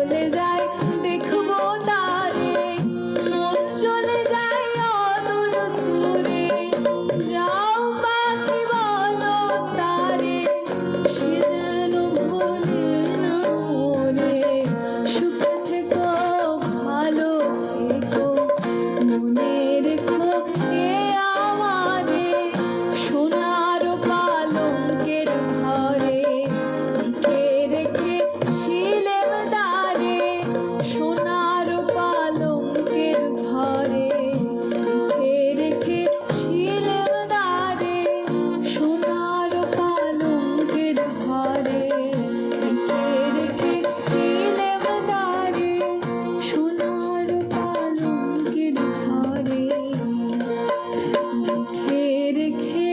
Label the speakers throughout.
Speaker 1: চলে যায় দেখবো তারে, মন চলে যায় অদূর দূরে। যাও পাখি বলো তারে, সে যেন ভোলে না মনে। সুখে থেকো ভালো থেকো, মনে রেখো এ আমারে। সোনার পালঙ্কের ঘরে লিখে রেখেছিলেম দ্বারে, সোনার পালঙ্কের ঘরে লিখে রেখেছিলেম দ্বারে, সোনার পালঙ্কের ঘরে লিখে রেখেছিলেম দ্বারে, সোনার পালঙ্কের ঘরে লিখে রেখেছিলেম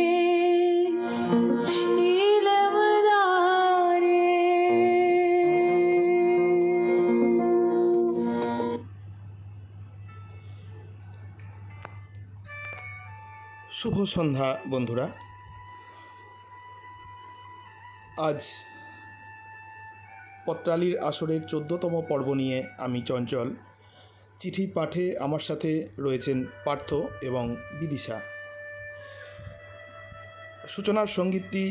Speaker 1: দ্বারে।
Speaker 2: শুভ সন্ধ্যা বন্ধুরা। আজ পত্রালীর আসরের 14তম পর্ব নিয়ে আমি চঞ্চল। চিঠি পাঠে আমার সাথে রয়েছেন পার্থ এবং বিদিশা। সূচনার সঙ্গীতটি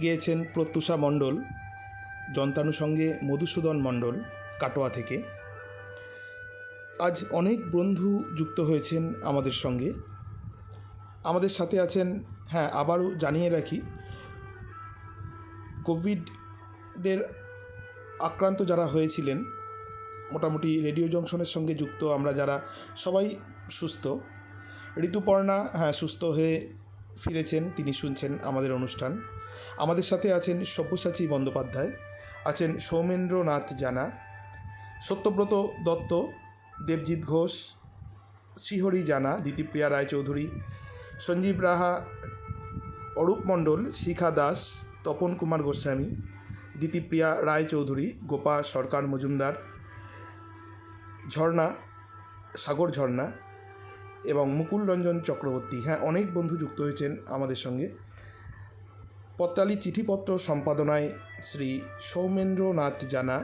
Speaker 2: গেয়েছেন প্রত্যুষা মণ্ডল, যন্ত্রানুষঙ্গে মধুসূদন মণ্ডল কাটোয়া থেকে। আজ অনেক বন্ধু যুক্ত হয়েছেন আমাদের সঙ্গে। আমাদের সাথে আছেন, হ্যাঁ আবারও জানিয়ে রাখি, কোভিডের আক্রান্ত যারা হয়েছিলেন, মোটামুটি রেডিও জংশনের সঙ্গে যুক্ত আমরা যারা সবাই সুস্থ। ঋতুপর্ণা হ্যাঁ সুস্থ হয়ে ফিরেছেন, তিনি শুনছেন আমাদের অনুষ্ঠান। আমাদের সাথে আছেন সব্যসাচী বন্দ্যোপাধ্যায়, আছেন সৌমেন্দ্রনাথ জানা, সত্যব্রত দত্ত, দেবজিৎ ঘোষ, শ্রীহরি জানা, দিতিপ্রিয়া রায়চৌধুরী, সঞ্জীব রাহা, অরূপ মণ্ডল, শিখা দাস, তপন কুমার গোস্বামী, দিতিপ্রিয়া রায়চৌধুরী, গোপা সরকার মজুমদার, ঝর্ণা, সাগর ঝর্ণা এবং মুকুল রঞ্জন চক্রবর্তী। হ্যাঁ অনেক বন্ধু যুক্ত হয়েছেন আমাদের সঙ্গে। পত্রালী চিঠিপত্র সম্পাদনায় শ্রী সৌমেন্দ্রনাথ জানা,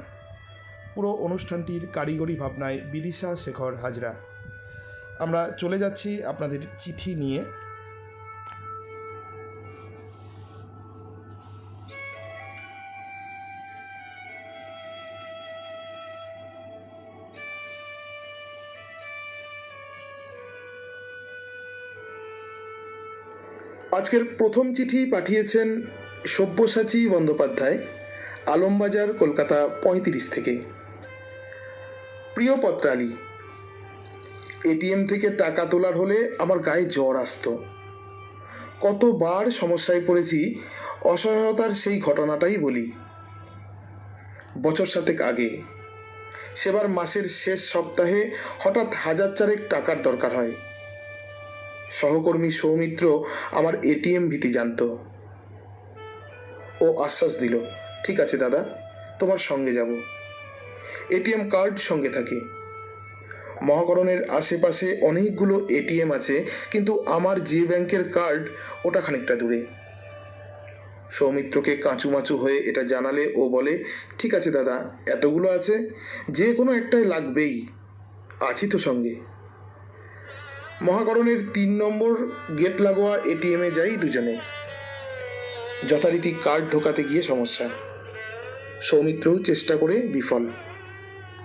Speaker 2: পুরো অনুষ্ঠানটির কারিগরি ভাবনায় বিদিশা শেখর হাজরা। আমরা চলে যাচ্ছি আপনাদের চিঠি নিয়ে। আজকের প্রথম চিঠি পাঠিয়েছেন সব্যসাচী বন্দ্যোপাধ্যায়, আলমবাজার, কলকাতা 35 থেকে। প্রিয় পত্রালী, এটিএম থেকে টাকা তোলার হলে আমার গায়ে জ্বর আসতো। কতবার সমস্যায় পড়েছি, অসহায়তার সেই ঘটনাটাই বলি। বছর 7 আগে সেবার মাসের শেষ সপ্তাহে হঠাৎ 1000 চারেক টাকার দরকার হয়। সহকর্মী সৌমিত্র আমার এটিএম ভীতি জানত। ও আশ্বাস দিল, ঠিক আছে দাদা, তোমার সঙ্গে যাব। এটিএম কার্ড সঙ্গে থাকে। মহাকরণের আশেপাশে অনেকগুলো এটিএম আছে, কিন্তু আমার যে ব্যাংকের কার্ড ওটা খানিকটা দূরে। সৌমিত্রকে কাঁচুমাচু হয়ে এটা জানালে ও বলে, ঠিক আছে দাদা, এতগুলো আছে, যে কোনো একটাই লাগবেই, আছি তো সঙ্গে। মহাকরণের 3 নম্বর গেট লাগোয়া এটিএমে যাই দুজনে। যথারীতি কার্ড ঢোকাতে গিয়ে সমস্যা। সৌমিত্রও চেষ্টা করে বিফল।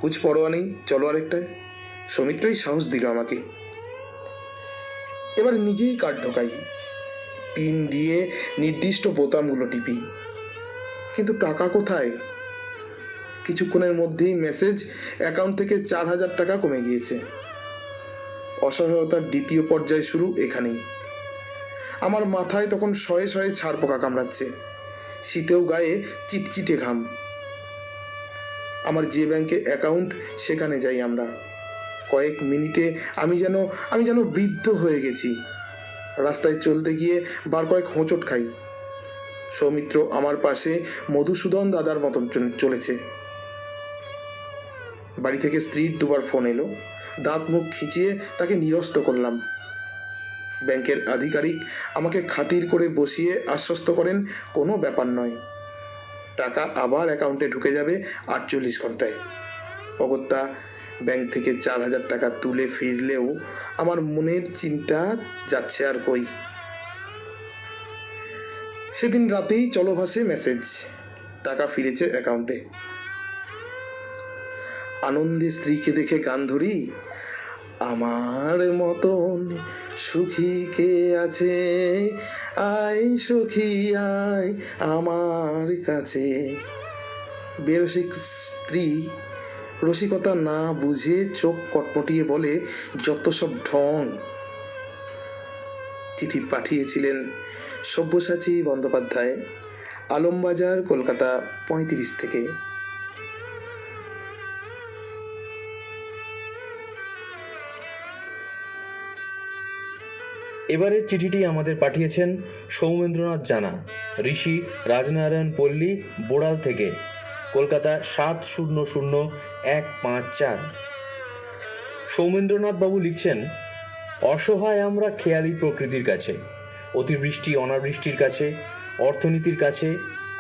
Speaker 2: কুছ পরোয়া নেই, চলো আরেকটায়। সৌমিত্রই সাহস দিল আমাকে। এবার নিজেই কার্ড ঢোকাই, পিন দিয়ে নির্দিষ্ট বোতামগুলো টিপি, কিন্তু টাকা কোথায়? কিছুক্ষণের মধ্যেই মেসেজ, অ্যাকাউন্ট থেকে 4000 টাকা কমে গিয়েছে। অসহায়তার দ্বিতীয় পর্যায় শুরু এখানেই। আমার মাথায় তখন শয়ে শয়ে ছাড় পোকা কামড়াচ্ছে, শীতেও গায়ে চিটচিটে ঘাম। আমার যে ব্যাংকে অ্যাকাউন্ট সেখানে যাই আমরা। কয়েক মিনিটে আমি যেন বৃদ্ধ হয়ে গেছি। রাস্তায় চলতে গিয়ে বার কয়েক হোঁচট খাই। সৌমিত্র আমার পাশে মধুসূদন দাদার মতন চলেছে। বাড়ি থেকে স্ত্রীর 2বার ফোন এলো। দাঁত মুখ খিচিয়ে তাকে নিরস্ত করলাম। ব্যাংকের আধিকারিক আমাকে খাতির করে বসিয়ে আশ্বস্ত করেন, কোনো ব্যাপার নয়, টাকা আবার অ্যাকাউন্টে ঢুকে যাবে 48 ঘন্টায়। অগত্যা ব্যাংক থেকে 4,000 টাকা তুলে ফিরলেও আমার মনের চিন্তা যাচ্ছে আর কই। সেদিন রাতেই চলভাসে মেসেজ, টাকা ফিরেছে অ্যাকাউন্টে। আনন্দে স্ত্রীকে দেখে গান ধরি, আমার মতন সুখী কে আছে, আয় সখী আয় আমার কাছে। বেরসিক স্ত্রী রসিকতা না বুঝে চোখ কটমটিয়ে বলে, যত সব ঢং। চিঠি পাঠিয়েছিলেন সব্যসাচী বন্দ্যোপাধ্যায়, আলমবাজার, কলকাতা 35 থেকে।
Speaker 3: এবারের চিঠিটি আমাদের পাঠিয়েছেন সৌমেন্দ্রনাথ জানা, ঋষি রাজনারায়ণ পল্লী, বোড়াল থেকে, কলকাতা 700154। সৌমেন্দ্রনাথ বাবু লিখছেন, অসহায় আমরা খেয়ালি প্রকৃতির কাছে, অতিবৃষ্টি অনাবৃষ্টির কাছে, অর্থনীতির কাছে,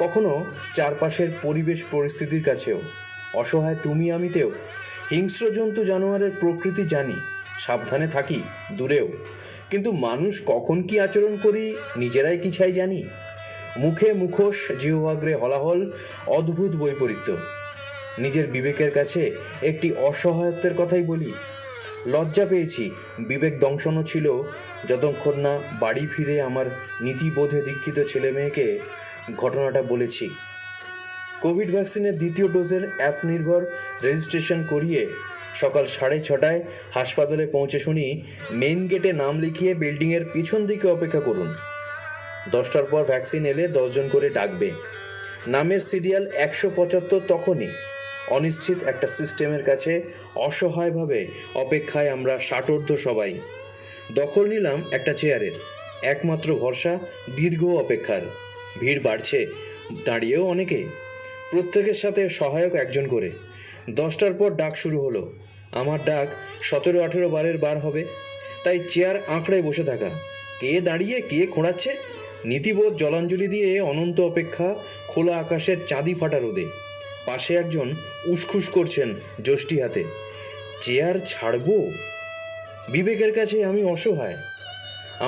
Speaker 3: কখনো চারপাশের পরিবেশ পরিস্থিতির কাছেও। অসহায় তুমি আমিতেও। হিংস্র জন্তু জানোয়ারের প্রকৃতি জানি, সাবধানে থাকি দূরেও, কিন্তু মানুষ কখন কি আচরণ করি নিজেরাই কি চাই জানি। মুখে মুখোশ, জিহ্বাগ্রে হলাহল, অদ্ভুত বৈপরীত্য। নিজের বিবেকের কাছে একটি অসহায়ত্বের কথাই বলি। লজ্জা পেয়েছি, বিবেক দংশনও ছিল, যতক্ষণ না বাড়ি ফিরে আমার নীতিবোধে দীক্ষিত ছেলে মেয়েকে ঘটনাটা বলেছি। কোভিড ভ্যাকসিনের দ্বিতীয় ডোজের অ্যাপ নির্ভর রেজিস্ট্রেশন করিয়ে সকাল 6:30টায় হাসপাতালে পৌঁছে শুনি, মেইন গেটে নাম লিখিয়ে বিল্ডিংয়ের পিছন দিকে অপেক্ষা করুন, 10টার পর ভ্যাকসিন এলে 10 জন করে ডাকবে। নামের সিরিয়াল 175। তখনই অনিশ্চিত একটা সিস্টেমের কাছে অসহায়ভাবে অপেক্ষায় আমরা ষাটোর্ধ্ব সবাই। দখল নিলাম একটা চেয়ারের, একমাত্র ভরসা দীর্ঘ অপেক্ষার। ভিড় বাড়ছে, দাঁড়িয়েও অনেকে, প্রত্যেকের সাথে সহায়ক একজন করে। 10টার পর ডাক শুরু হলো। আমার ডাক 17-18 বারের বার হবে, তাই চেয়ার আঁকড়ে বসে থাকা, কে দাঁড়িয়ে কে খোঁড়াচ্ছে, নীতিবোধ জলাঞ্জলি দিয়ে অনন্ত অপেক্ষা খোলা আকাশের চাঁদি ফাটা রোদে। পাশে একজন উসখুস করছেন যষ্টি হাতে, চেয়ার ছাড়বো? বিবেকের কাছে আমি অসহায়।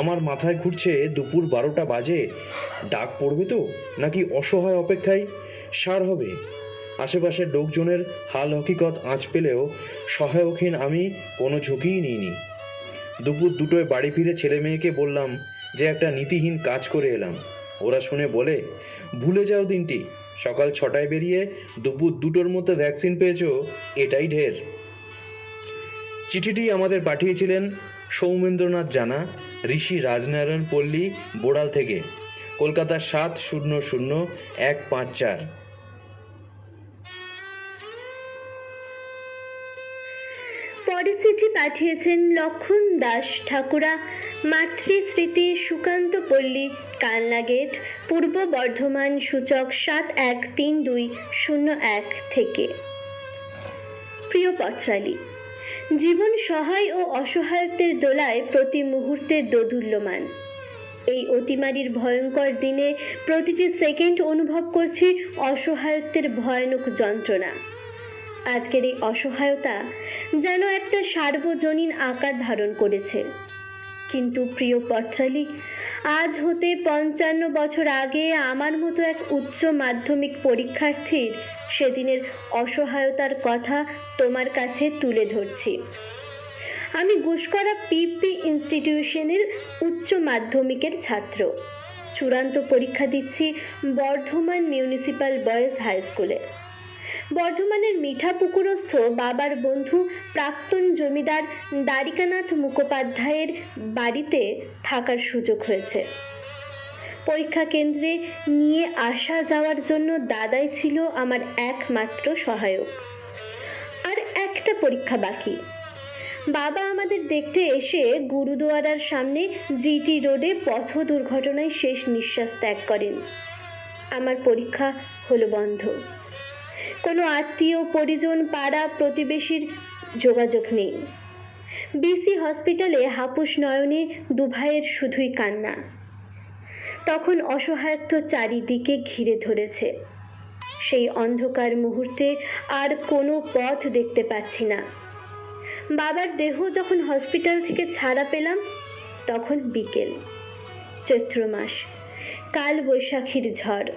Speaker 3: আমার মাথায় ঘুরছে, দুপুর 12টা বাজে, ডাক পড়বে তো, নাকি অসহায় অপেক্ষায় সার হবে? আশেপাশের লোকজনের হাল হকিকত আঁচ পেলেও সহায়কহীন আমি কোনো ঝুঁকিই নিইনি। দুপুর 2টোয় বাড়ি ফিরে ছেলে মেয়েকে বললাম যে একটা নীতিহীন কাজ করে এলাম। ওরা শুনে বলে, ভুলে যাও দিনটি, সকাল 6টায় বেরিয়ে দুপুর 2টোর মধ্যে ভ্যাকসিন পেয়েছো, এটাই ঢের। চিঠিটি আমাদের পাঠিয়েছিলেন সৌমেন্দ্রনাথ জানা, ঋষি রাজনারায়ণ পল্লী, বোড়াল থেকে, কলকাতা 700154।
Speaker 4: পরে চিঠি পাঠিয়েছেন লক্ষণ দাস ঠাকুরা, মাতৃস্মৃতি, সুকান্ত পল্লী, কালনা গেট, পূর্ব বর্ধমান, সূচক 713201 থেকে। প্রিয় পত্রালী, জীবন সহায় ও অসহায়ত্বের দোলায় প্রতি মুহূর্তে দোদুল্যমান। এই অতিমারির ভয়ঙ্কর দিনে প্রতিটি সেকেন্ড অনুভব করছি অসহায়ত্বের ভয়ানক যন্ত্রণা। আজকের এই অসহায়তা যেন একটা সার্বজনীন আকার ধারণ করেছে। কিন্তু প্রিয় পত্রালী, আজ হতে 55 বছর আগে আমার মতো এক উচ্চ মাধ্যমিক পরীক্ষার্থীর সেদিনের অসহায়তার কথা তোমার কাছে তুলে ধরছি। আমি গুসকরা পিপি ইনস্টিটিউশনের উচ্চ মাধ্যমিকের ছাত্র। চূড়ান্ত পরীক্ষা দিচ্ছি বর্ধমান মিউনিসিপ্যাল বয়েজ হাই স্কুলে। বর্ধমানের মিঠাপুকুরস্থ বাবার বন্ধু প্রাক্তন জমিদার দ্বারিকানাথ মুখোপাধ্যায়ের বাড়িতে থাকার সুযোগ হয়েছে। পরীক্ষা কেন্দ্রে নিয়ে আসা যাওয়ার জন্য দাদাই ছিল আমার একমাত্র সহায়ক। আর একটা পরীক্ষা বাকি। বাবা আমাদের দেখতে এসে গুরুদুয়ারার সামনে জিটি রোডে পথ দুর্ঘটনায় শেষ নিঃশ্বাস ত্যাগ করেন। আমার পরীক্ষা হলো বন্ধ। কোনো আত্মীয়, পরিজন, পাড়া প্রতিবেশীর যোগাযোগ নেই। বিসি হসপিটালে হাপুস নয়নে দুভাইয়ের শুধুই কান্না। তখন অসহায়ত্ব চারিদিকে ঘিরে ধরেছে। সেই অন্ধকার মুহূর্তে আর কোনো পথ দেখতে পাচ্ছি না। বাবার দেহ যখন হসপিটাল থেকে ছাড়া পেলাম তখন বিকেল, চৈত্র মাস, কাল বৈশাখীর ঝড়।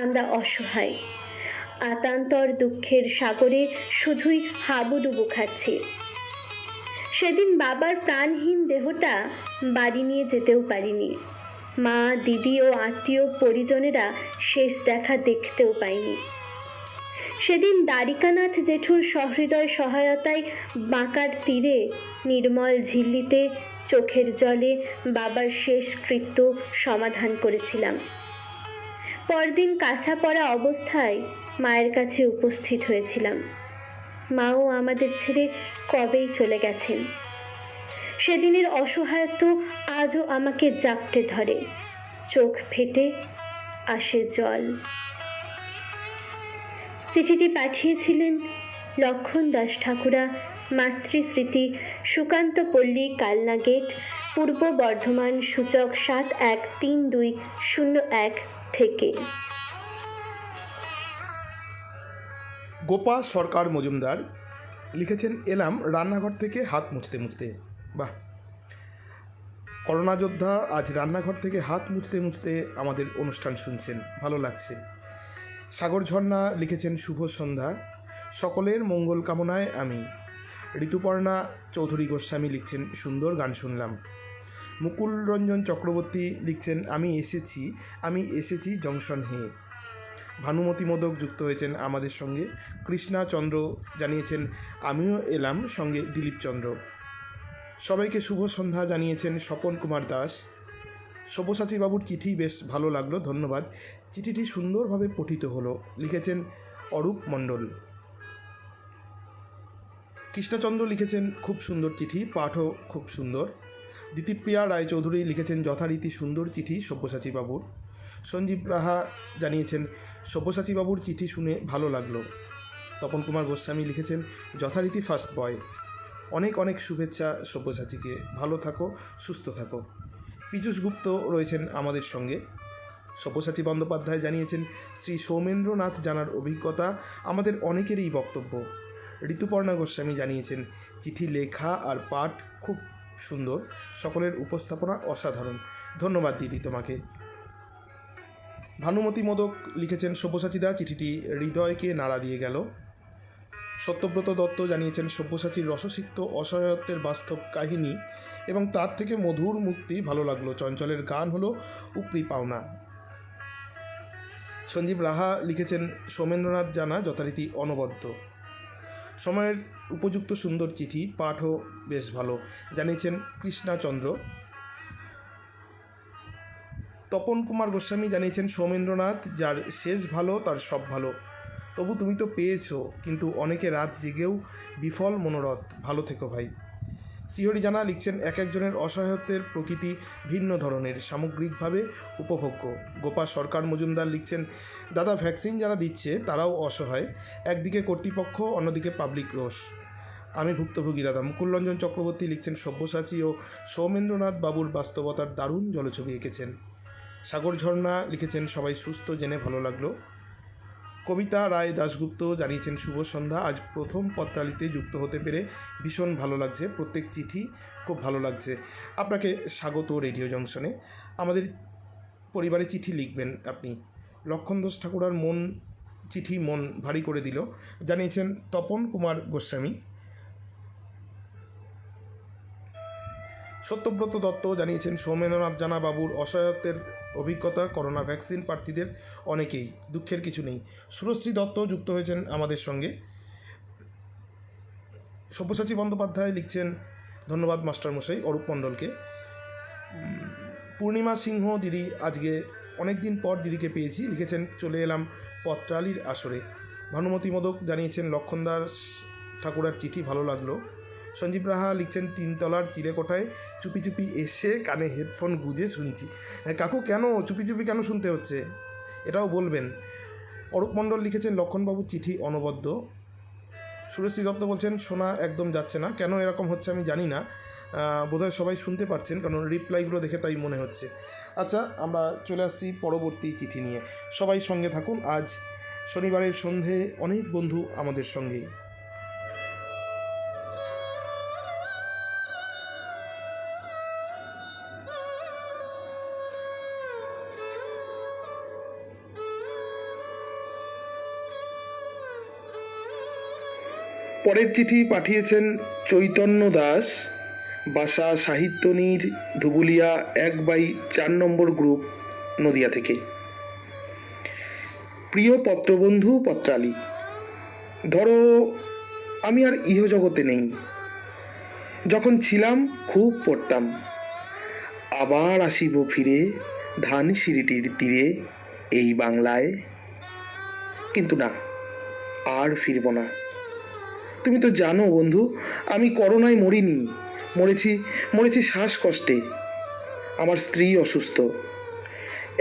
Speaker 4: আমরা অসহায়, আতান্তর দুঃখের সাগরে শুধুই হাবুডুবু খাচ্ছি। সেদিন বাবার প্রাণহীন দেহটা বাড়ি নিয়ে যেতেও পারিনি। মা, দিদি ও আত্মীয় পরিজনেরা শেষ দেখা দেখতেও পাইনি। সেদিন দ্বারিকানাথ জেঠুর সহৃদয় সহায়তায় বাঁকার তীরে নির্মল ঝিল্লিতে চোখের জলে বাবার শেষকৃত্য সমাধান করেছিলাম। পরদিন কাছা পড়া অবস্থায় মায়ের কাছে উপস্থিত হয়েছিলাম। মাও আমাদের ছেড়ে কবেই চলে গেছেন। সেদিনের অসহায়ত্ব আজও আমাকে জাপটে ধরে, চোখ ফেটে আসে জল। চিঠিটি পাঠিয়েছিলেন লক্ষণ দাস ঠাকুরা, মাতৃস্মৃতি, সুকান্ত পল্লী, কালনা গেট, পূর্ব বর্ধমান, সূচক 713201 থেকে।
Speaker 2: গোপা সরকার মজুমদার লিখেছেন, এলাম রান্নাঘর থেকে হাত মুছতে মুছতে। বাহ, করোনা যোদ্ধা আজ রান্নাঘর থেকে হাত মুছতে মুছতে আমাদের অনুষ্ঠান শুনছেন, ভালো লাগছে। সাগর ঝর্ণা লিখেছেন, শুভ সন্ধ্যা, সকলের মঙ্গল কামনায় আমি। ঋতুপর্ণা চৌধুরী গোস্বামী লিখছেন, সুন্দর গান শুনলাম। মুকুল রঞ্জন চক্রবর্তী লিখছেন, আমি এসেছি জংশন হে। ভানুমতি মোদক যুক্ত হয়েছেন আমাদের সঙ্গে। কৃষ্ণা চন্দ্র জানিয়েছেন, আমিও এলাম, সঙ্গে দিলীপ চন্দ্র। সবাইকে শুভ সন্ধ্যা জানিয়েছেন স্বপন কুমার দাস। সব্যসাচী বাবুর চিঠি বেশ ভালো লাগলো, ধন্যবাদ। চিঠিটি সুন্দরভাবে পঠিত হলো, লিখেছেন অরূপ মণ্ডল। কৃষ্ণচন্দ্র লিখেছেন, খুব সুন্দর চিঠি, পাঠও খুব সুন্দর। দিতিপ্রিয়া রায়চৌধুরী লিখেছেন, যথারীতি সুন্দর চিঠি সব্যসাচী বাবুর। সঞ্জীব রাহা জানিয়েছেন, সব্যসাচী বাবুর চিঠি শুনে ভালো লাগলো। তপন কুমার গোস্বামী লিখেছেন, যথারীতি ফার্স্ট বয়। অনেক অনেক শুভেচ্ছা সব্যসাচীকে, ভালো থাকো, সুস্থ থাকো। পীযূষ গুপ্ত রয়েছেন আমাদের সঙ্গে। সব্যসাচী বন্দ্যোপাধ্যায় জানিয়েছেন, শ্রী সৌমেন্দ্রনাথ জানার অভিজ্ঞতা আমাদের অনেকেরই বক্তব্য। ঋতুপর্ণা গোস্বামী জানিয়েছেন, চিঠি লেখা আর পাঠ খুব সুন্দর, সকলের উপস্থাপনা অসাধারণ। ধন্যবাদ দিদি তোমাকে। ভানুমতি মোদক লিখেছেন, সব্যসাচীদা, চিঠিটি হৃদয়কে নাড়া দিয়ে গেল। সত্যব্রত দত্ত জানিয়েছেন, সব্যসাচীর রসসিক্ত অসহায়ত্বের বাস্তব কাহিনী এবং তার থেকে মধুর মুক্তি ভালো লাগলো। চঞ্চলের গান হলো উপরি পাওনা। সঞ্জীব রাহা লিখেছেন, সৌমেন্দ্রনাথ জানা যথারীতি অনবদ্য। সময়ের উপযুক্ত সুন্দর চিঠি, পাঠও বেশ ভালো, জানিয়েছেন কৃষ্ণা চন্দ্র। তপন কুমার গোস্বামী জানিয়েছেন, সৌমেন্দ্রনাথ যার শেষ ভালো তার সব ভালো। তবু তুমি তো পেয়েছো, কিন্তু অনেকে রাত জেগেও বিফল মনোরথ, ভালো থেকো ভাই। শ্রীহরি জানা লিখছেন, এক একজনের অসহায়ত্বের প্রকৃতি ভিন্ন ধরনের, সামগ্রিকভাবে উপভোগ্য। গোপা সরকার মজুমদার লিখছেন, দাদা, ভ্যাকসিন যারা দিচ্ছে তারাও অসহায়, একদিকে কর্তৃপক্ষ, অন্যদিকে পাবলিক রোষ। আমি ভুক্তভোগী দাদা। মুকুল রঞ্জন চক্রবর্তী লিখছেন, সব্যসাচী ও সৌমেন্দ্রনাথ বাবুর বাস্তবতার দারুণ জলছবি এঁকেছেন। সাগর ঝর্ণা লিখেছেন, সবাই সুস্থ জেনে ভালো লাগলো। কবিতা রায় দাশগুপ্ত জানিয়েছেন, শুভ সন্ধ্যা, আজ প্রথম পত্রালিতে যুক্ত হতে পেরে ভীষণ ভালো লাগছে, প্রত্যেক চিঠি খুব ভালো লাগছে। আপনাকে স্বাগত রেডিও জংশনে। আমাদের পরিবারে চিঠি লিখবেন আপনি। লক্ষণ দাস ঠাকুরার চিঠি মন ভারী করে দিল, জানিয়েছেন তপন কুমার গোস্বামী। সত্যব্রত দত্ত জানিয়েছেন, সৌমেন্দ্রনাথ জানা বাবুর অসহায়ত্বের অভিজ্ঞতা করোনা ভ্যাকসিন প্রার্থীদের অনেকেই, দুঃখের কিছু নেই। সুরশ্রী দত্ত যুক্ত হয়েছেন আমাদের সঙ্গে। সব্যসাচী বন্দ্যোপাধ্যায় লিখছেন, ধন্যবাদ মাস্টারমশাই অরূপ মণ্ডলকে। পূর্ণিমা সিংহ দিদি, আজকে অনেক দিন পর দিদিকে পেয়েছি, লিখেছেন, চলে এলাম পত্রালির আসরে। ভানুমতি মোদক জানিয়েছেন, লক্ষণ দাস ঠাকুরার চিঠি ভালো লাগলো। সঞ্জীব রাহা লিখছেন, তিনতলার চিলেকোঠায় চুপি চুপি এসে কানে হেডফোন গুঁজে শুনছি। কাকু, কেন চুপি চুপি কেন শুনতে হচ্ছে, এটাও বলবেন। অরূপ মণ্ডল লিখেছেন, লক্ষণবাবুর চিঠি অনবদ্য। সুরেশ্রী দত্ত বলছেন, শোনা একদম যাচ্ছে না, কেন এরকম হচ্ছে আমি জানি না, বোধহয় সবাই শুনতে পারছেন, কারণ রিপ্লাইগুলো দেখে তাই মনে হচ্ছে। আচ্ছা, আমরা চলে আসছি পরবর্তী চিঠি নিয়ে, সবাই সঙ্গে থাকুন। আজ শনিবারের সন্ধে অনেক বন্ধু আমাদের সঙ্গে। পরের চিঠি পাঠিয়েছেন চৈতন্য দাস, বাসা সাহিত্যনীর, ধুবুলিয়া 1/4 নম্বর গ্রুপ, নদিয়া থেকে। প্রিয় পত্রবন্ধু পত্রালী, ধরো আমি আর ইহজগতে নেই। যখন ছিলাম খুব পড়তাম, আবার আসিব ফিরে ধানসিঁড়িটির তীরে এই বাংলায়। কিন্তু না, আর ফিরব না। তুমি তো জানো বন্ধু, আমি করোনায় মরিনি, মরেছি শ্বাসকষ্টে। আমার স্ত্রী অসুস্থ,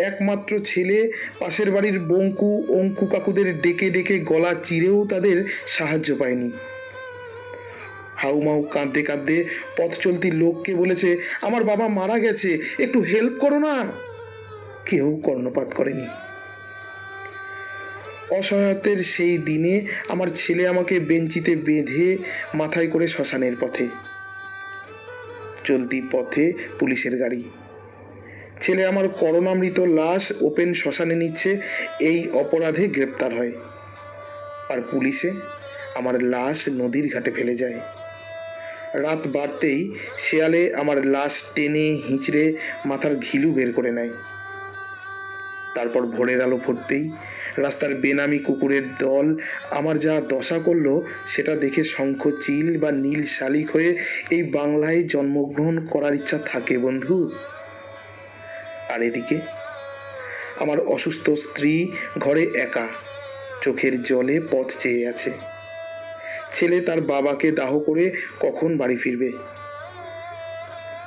Speaker 2: একমাত্র ছেলে পাশের বাড়ির অঙ্কু কাকুদের ডেকে ডেকে গলা চিরেও তাদের সাহায্য পায়নি। হাউমাউ কাঁদতে কাঁদতে পথ চলতি লোককে বলেছে আমার বাবা মারা গেছে, একটু হেল্প করো না। কেউ কর্ণপাত করেনি। অসহায়ত্বের সেই দিনে আমার ছেলে আমাকে বেঞ্চিতে বেঁধে মাথায় করে শ্মশানের পথে। চলতি পথে পুলিশের গাড়ি। ছেলে আমার করোনামৃত লাশ ওপেন শ্মশানে নিচ্ছে, এই অপরাধে গ্রেপ্তার হয়। আর পুলিশে আমার লাশ নদীর ঘাটে ফেলে যায়। রাত বাড়তেই শেয়ালে আমার লাশ টেনে হিঁচড়ে মাথার ঘিলু বের করে নেয়। তারপর ভোরের আলো ফুটতেই রাস্তার বেনামি কুকুরের দল আমার যা দশা করলো সেটা দেখে শঙ্খ চিল বা নীল শালিক হয়ে এই বাংলায় জন্মগ্রহণ করার ইচ্ছা থাকে বন্ধু। আর এদিকে আমার অসুস্থ স্ত্রী ঘরে একা, চোখের জলে পথ চেয়ে আছে। ছেলে তার বাবাকে দাহ করে কখন বাড়ি ফিরবে।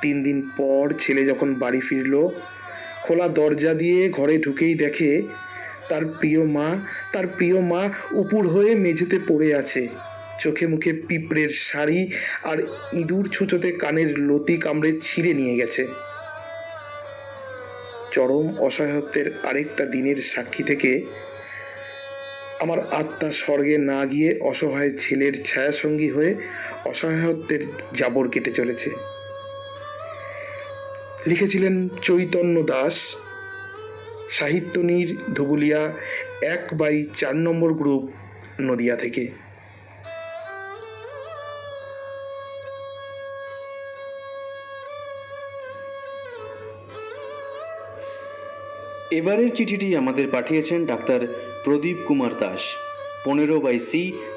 Speaker 2: 3 দিন পর ছেলে যখন বাড়ি ফিরল, খোলা দরজা দিয়ে ঘরে ঢুকেই দেখে তার প্রিয় মা উপুড় হয়ে মেঝেতে পড়ে আছে। চোখে মুখে পিঁপড়ের শাড়ি আর ইঁদুর ছুঁচোতে কানের লতি কামড়ে ছিঁড়ে নিয়ে গেছে। চরম অসহায়ত্বের আরেকটা দিনের সাক্ষী থেকে আমার আত্মা স্বর্গে না গিয়ে অসহায় ছেলের ছায়াসঙ্গী হয়ে অসহায়ত্বের জাবর কেটে চলেছে। লিখেছিলেন চৈতন্য দাস, সাহিত্যনীর, ধুবুলিয়া 1/4 নম্বর গ্রুপ, নদিয়া থেকে।
Speaker 3: এবারের চিঠিটি আমাদের পাঠিয়েছেন ডাক্তার প্রদীপ কুমার দাস, 15/C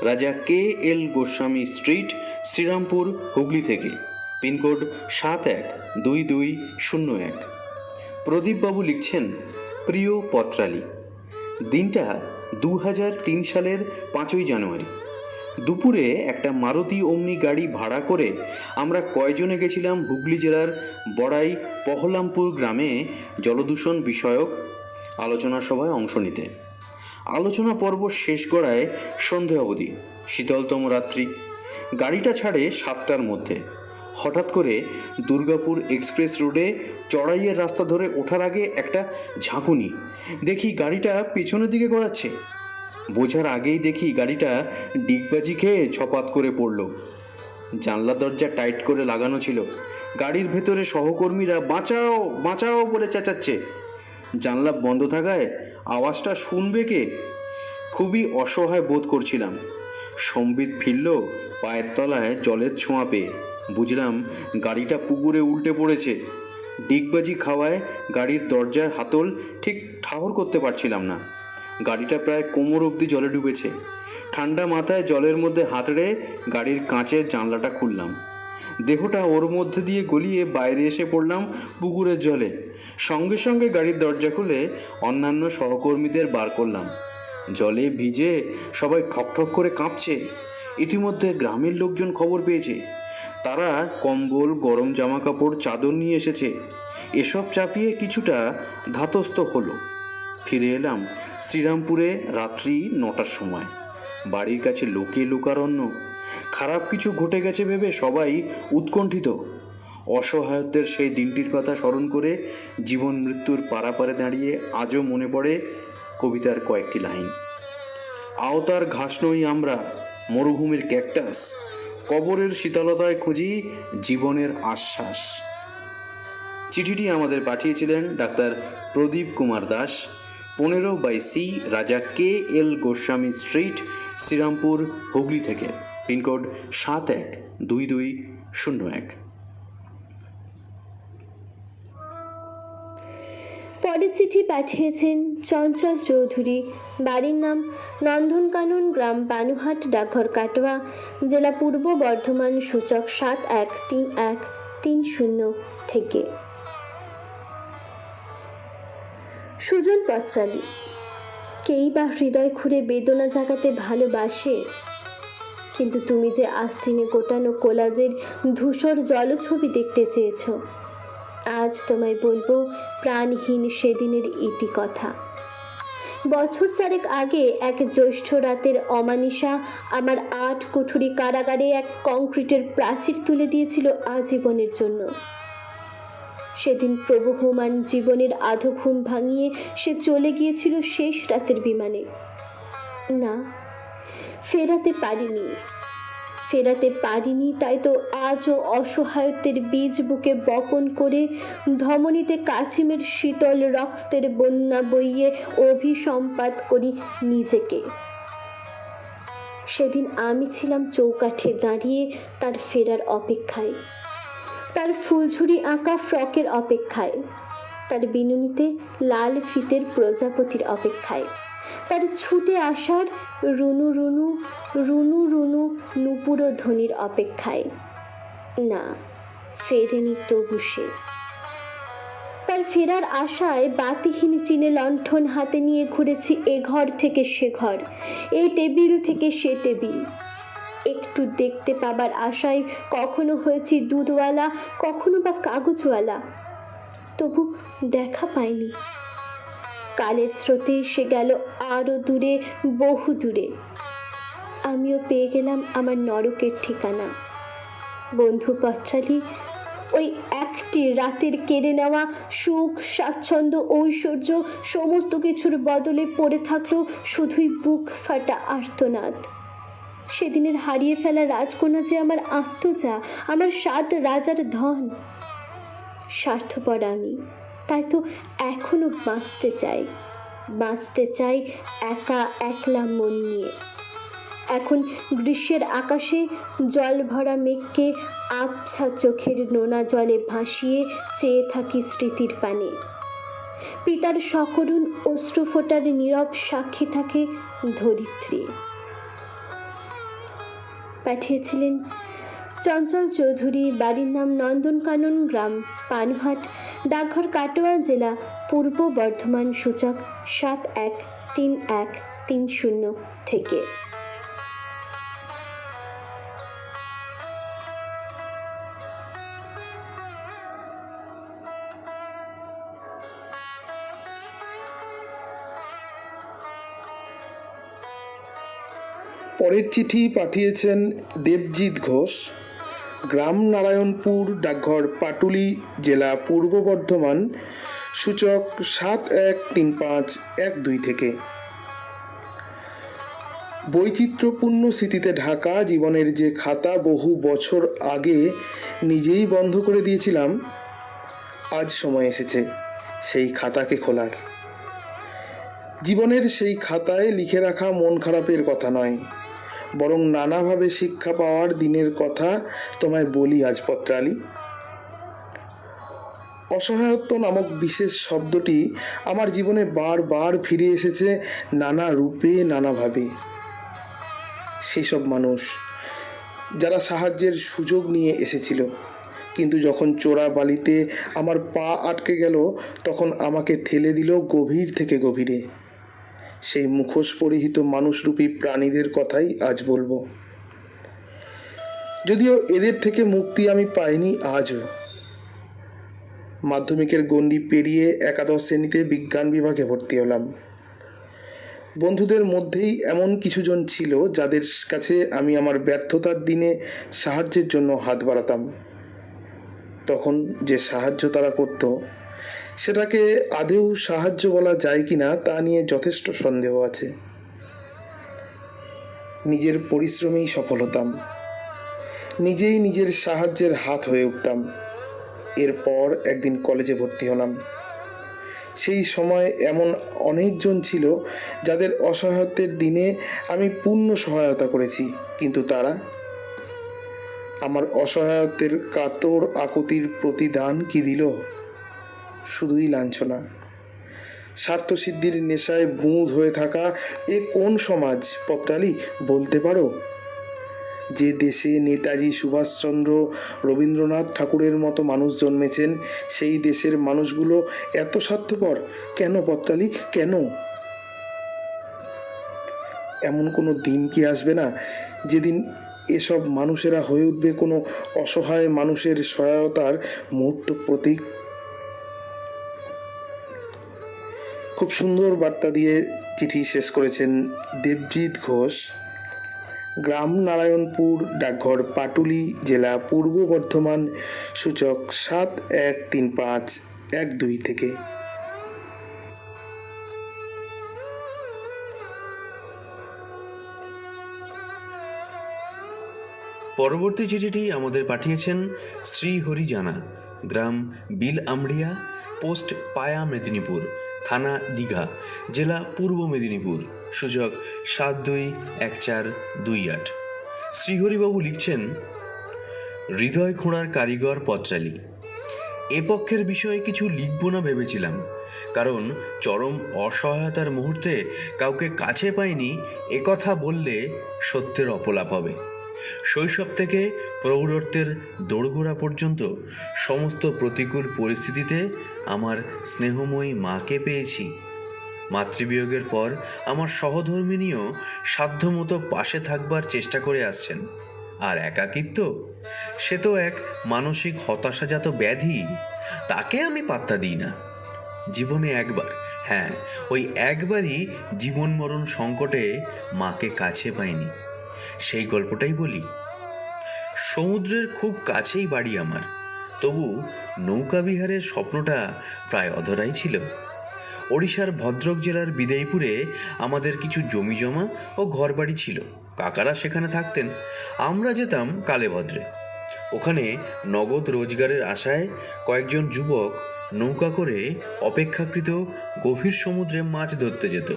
Speaker 3: রাজা KL গোস্বামী স্ট্রিট, শ্রীরামপুর, হুগলি থেকে। পিনকোড 712201। প্রদীপবাবু লিখছেন, প্রিয় পত্রালী, দিনটা 2003 সালের 5ই জানুয়ারি। দুপুরে একটা মারুতি ওমনি গাড়ি ভাড়া করে আমরা কয়জনে গেছিলাম হুগলি জেলার বড়াই পহলামপুর গ্রামে জলদূষণ বিষয়ক আলোচনা সভায় অংশ নিতে। আলোচনা পর্ব শেষ গড়ায় সন্ধে অবধি, শীতলতম রাত্রি। গাড়িটা ছাড়ে 7টার মধ্যে। হঠাৎ করে দুর্গাপুর এক্সপ্রেস রোডে চড়াইয়ের রাস্তা ধরে ওঠার আগে একটা ঝাঁকুনি, দেখি গাড়িটা পেছনের দিকে গড়াচ্ছে। বোঝার আগেই দেখি গাড়িটা ডিগবাজি খেয়ে ছপাত করে পড়ল। জানলা দরজা টাইট করে লাগানো ছিল। গাড়ির ভেতরে সহকর্মীরা বাঁচাও বাঁচাও বলে চেঁচাচ্ছে। জানলা বন্ধ থাকায় আওয়াজটা শুনবে কে? খুবই অসহায় বোধ করছিলাম। সম্বিত ফিরল পায়ের তলায় জলের ছোঁয়া পেয়ে। বুঝলাম গাড়িটা পুকুরে উল্টে পড়েছে। ডিগবাজি খাওয়ায় গাড়ির দরজার হাতল ঠিক ঠাহর করতে পারছিলাম না। গাড়িটা প্রায় কোমর অবধি জলে ডুবেছে। ঠান্ডা মাথায় জলের মধ্যে হাতড়ে গাড়ির কাঁচের জানলাটা খুললাম। দেহটা ওর মধ্যে দিয়ে গলিয়ে বাইরে এসে পড়লাম পুকুরের জলে। সঙ্গে সঙ্গে গাড়ির দরজা খুলে অন্যান্য সহকর্মীদের বার করলাম। জলে ভিজে সবাই ঠকঠক করে কাঁপছে। ইতিমধ্যে গ্রামের লোকজন খবর পেয়েছে। তারা কম্বল, গরম জামা কাপড়, চাদর নিয়ে এসেছে। এসব চাপিয়ে কিছুটা ধাতস্থ হলো। ফিরে এলাম শ্রীরামপুরে রাত্রি 9টার সময়। বাড়ির কাছে লোকে লোকারণ্য। খারাপ কিছু ঘটে গেছে ভেবে সবাই উৎকণ্ঠিত। অসহায়ত্বের সেই দিনটির কথা স্মরণ করে জীবন মৃত্যুর পারাপারে দাঁড়িয়ে আজও মনে পড়ে কবিতার কয়েকটি লাইন। আওতার ঘাস নই আমরা, মরুভূমির ক্যাকটাস, কবরের শীতলতায় খুঁজি জীবনের আশ্বাস। চিঠিটি আমাদের পাঠিয়েছিলেন ডাক্তার প্রদীপ কুমার দাস, 15/C রাজা KL গোস্বামী স্ট্রিট, শ্রীরামপুর, হুগলি থেকে। পিনকোড 712201।
Speaker 4: পরের চিঠি পাঠিয়েছেন চঞ্চল চৌধুরী, বাড়ির নাম নন্দনকানন, গ্রাম বানুহাট, ডাকঘর কাটোয়া, জেলা পূর্ব বর্ধমান, সূচক 713130 থেকে। সুজন পচরালি, কেই বা হৃদয় খুঁড়ে বেদনা জাগাতে ভালোবাসে, কিন্তু তুমি যে আস্তিনে গোটানো কোলাজের ধূসর জলছবি দেখতে চেয়েছ, আজ তোমায় বলবো প্রাণহীন সেদিনের ইতিকথা। বছর চারেক আগে এক জ্যৈষ্ঠ রাতের অমানিসা আমার 8 কুঠুরি কারাগারে এক কংক্রিটের প্রাচীর তুলে দিয়েছিল আজীবনের জন্য। সেদিন প্রবহমান জীবনের আধো ঘুম ভাঙিয়ে সে চলে গিয়েছিল শেষ রাতের বিমানে। না, ফেরাতে পারিনি, তাই তো আজও অসহায়ত্বের বীজ বুকে বপন করে ধমনীতে কাছিমের শীতল রক্তের বন্যা বইয়ে অভিসম্পাত করি নিজেকে। সেদিন আমি ছিলাম চৌকাঠে দাঁড়িয়ে তার ফেরার অপেক্ষায়, তার ফুলঝুরি আঁকা ফ্রকের অপেক্ষায়, তার বিনুনিতে লাল ফিতের প্রজাপতির অপেক্ষায়, তার ছুটে আসার রুনু রুনু রুনু রুনু নুপুর ধ্বনির অপেক্ষায়। না, ফেরেনি তবু সে। তার ফেরার আশায় বাতিহীন চিনে লণ্ঠন হাতে নিয়ে ঘুরেছি এ ঘর থেকে সে ঘর, এই টেবিল থেকে সে টেবিল। একটু দেখতে পাবার আশায় কখনো হয়েছি দুধওয়ালা, কখনো বা কাগজওয়ালা, তবু দেখা পাইনি। কালের স্রোতে সে গেল আরো দূরে, বহু দূরে। আমিও পেয়ে গেলাম আমার নরকের ঠিকানা। বন্ধু পত্রালি, ওই একটি রাতের কেড়ে নেওয়া সুখ, স্বাচ্ছন্দ্য, ঐশ্বর্য সমস্ত কিছুর বদলে পড়ে থাকলো শুধুই বুক ফাটা আর্তনাদ। সেদিনের হারিয়ে ফেলা রাজকন্যা যে আমার আত্মজা, আমার 7 রাজার ধন। স্বার্থপর আমি, তাই তো এখনো বাঁচতে চাই একা একলা মন নিয়ে। এখন গ্রীষ্মের আকাশে জল ভরা মেঘকে আবছা চোখের নোনা জলে ভাসিয়ে চেয়ে থাকি স্মৃতির পানে। পিতার সকরুণ অশ্রু ফোটার নীরব সাক্ষী থাকে ধরিত্রী। পাঠিয়েছিলেন চঞ্চল চৌধুরী, বাড়ির নাম নন্দনকানন, গ্রাম বানুহাট, ডাকঘর কাটোয়া, জেলা পূর্ব বর্ধমান, সূচক 713130 থেকে।
Speaker 2: পরের চিঠি পাঠিয়েছেন দেবজিৎ ঘোষ, গ্রাম নারায়ণপুর, ডাকঘর পাটুলি, জেলা পূর্ব বর্ধমান, সূচক 713512 থেকে। বৈচিত্র্যপূর্ণ স্মৃতিতে ঢাকা জীবনের যে খাতা বহু বছর আগে নিজেই বন্ধ করে দিয়েছিলাম, আজ সময় এসেছে সেই খাতাকে খোলার। জীবনের সেই খাতায় লিখে রাখা মন খারাপের কথা নয়, বরং নানাভাবে শিক্ষা পাওয়ার দিনের কথা তোমায় বলি আজ পত্রালি। অসহায়ত্ব নামক বিশেষ শব্দটি আমার জীবনে বারবার ফিরে এসেছে নানা রূপে, নানাভাবে। সেসব মানুষ যারা সাহায্যের সুযোগ নিয়ে এসেছিল, কিন্তু যখন চোরা বালিতে আমার পা আটকে গেল, তখন আমাকে ঠেলে দিল গভীর থেকে গভীরে। সেই মুখোশ পরিহিত মানুষরূপী প্রাণীদের কথাই আজ বলবো। যদিও এদের থেকে মুক্তি আমি পাইনি আজও। মাধ্যমিকের গণ্ডি পেরিয়ে একাদশ শ্রেণীতে বিজ্ঞান বিভাগে ভর্তি হলাম। বন্ধুদের মধ্যেই এমন কিছুজন ছিল যাদের কাছে আমি আমার ব্যর্থতার দিনে সাহায্যের জন্য হাত বাড়াতাম। তখন যে সাহায্য তারা করত, সেটাকে আদৌ সাহায্য বলা যায় কিনা তা নিয়ে যথেষ্ট সন্দেহ আছে। নিজের পরিশ্রমেই সফল হতাম, নিজেই নিজের সাহায্যের হাত হয়ে উঠতাম। এরপর একদিন কলেজে ভর্তি হলাম। সেই সময় এমন অনেকজন ছিল যাদের অসহায়ত্বের দিনে আমি পূর্ণ সহায়তা করেছি, কিন্তু তারা আমার অসহায়ত্বের কাতর আকুতির প্রতিদান কি দিল? শুধুই লাঞ্ছনা। স্বার্থসিদ্ধির নেশায় বুঁদ হয়ে থাকা এ কোন সমাজ পত্রালি, বলতে পারো? যে দেশে নেতাজি সুভাষচন্দ্র, রবীন্দ্রনাথ ঠাকুরের মতো মানুষ জন্মেছেন, সেই দেশের মানুষগুলো এত স্বার্থপর কেন পত্রালি, কেন? এমন কোনো দিন কি আসবে না যেদিন এসব মানুষেরা হয়ে উঠবে কোনো অসহায় মানুষের সহায়তার মূর্ত প্রতীক? খুব সুন্দর বার্তা দিয়ে চিঠি শেষ করেছেন দেবজিৎ ঘোষ, গ্রাম নারায়ণপুর, ডাকঘর পাটুলি, জেলা পূর্ব বর্ধমান, সূচক 713512 থেকে।
Speaker 3: পরবর্তী চিঠিটি আমাদের পাঠিয়েছেন শ্রীহরি জানা, গ্রাম বিল আমড়িয়া, পোস্ট পায়া মেদিনীপুর, থানা দীঘা, জেলা পূর্ব মেদিনীপুর, সূচক 721428। শ্রীহরিবাবু লিখছেন, হৃদয় খোঁড়ার কারিগর পত্রালি, এ পক্ষের বিষয়ে কিছু লিখব না ভেবেছিলাম, কারণ চরম অসহায়তার মুহূর্তে কাউকে কাছে পাইনি একথা বললে সত্যের অপলাপ হবে। শৈশব থেকে প্রৌঢ়ত্বের দোরগোড়া পর্যন্ত সমস্ত প্রতিকূল পরিস্থিতিতে আমার স্নেহময়ী মাকে পেয়েছি। মাতৃবিয়োগের পর আমার সহধর্মিনীও সাধ্যমতো পাশে থাকবার চেষ্টা করে আসছেন। আর একাকিত্ব, সে তো এক মানসিক হতাশাজাত ব্যাধি, তাকে আমি পাত্তা দিই না। জীবনে একবার, হ্যাঁ ওই একবারই জীবন মরণ সংকটে মাকে কাছে পাইনি। সেই গল্পটাই বলি। সমুদ্রের খুব কাছেই বাড়ি আমার, তবু নৌকা বিহারের স্বপ্নটা প্রায় অধরাই ছিল। ওড়িশার ভদ্রক জেলার বিদেইপুরে আমাদের কিছু জমি জমা ও ঘরবাড়ি ছিল। কাকারা সেখানে থাকতেন, আমরা যেতাম কালে ভদ্রে। ওখানে নগদ রোজগারের আশায় কয়েকজন যুবক নৌকা করে অপেক্ষাকৃত গভীর সমুদ্রে মাছ ধরতে যেত।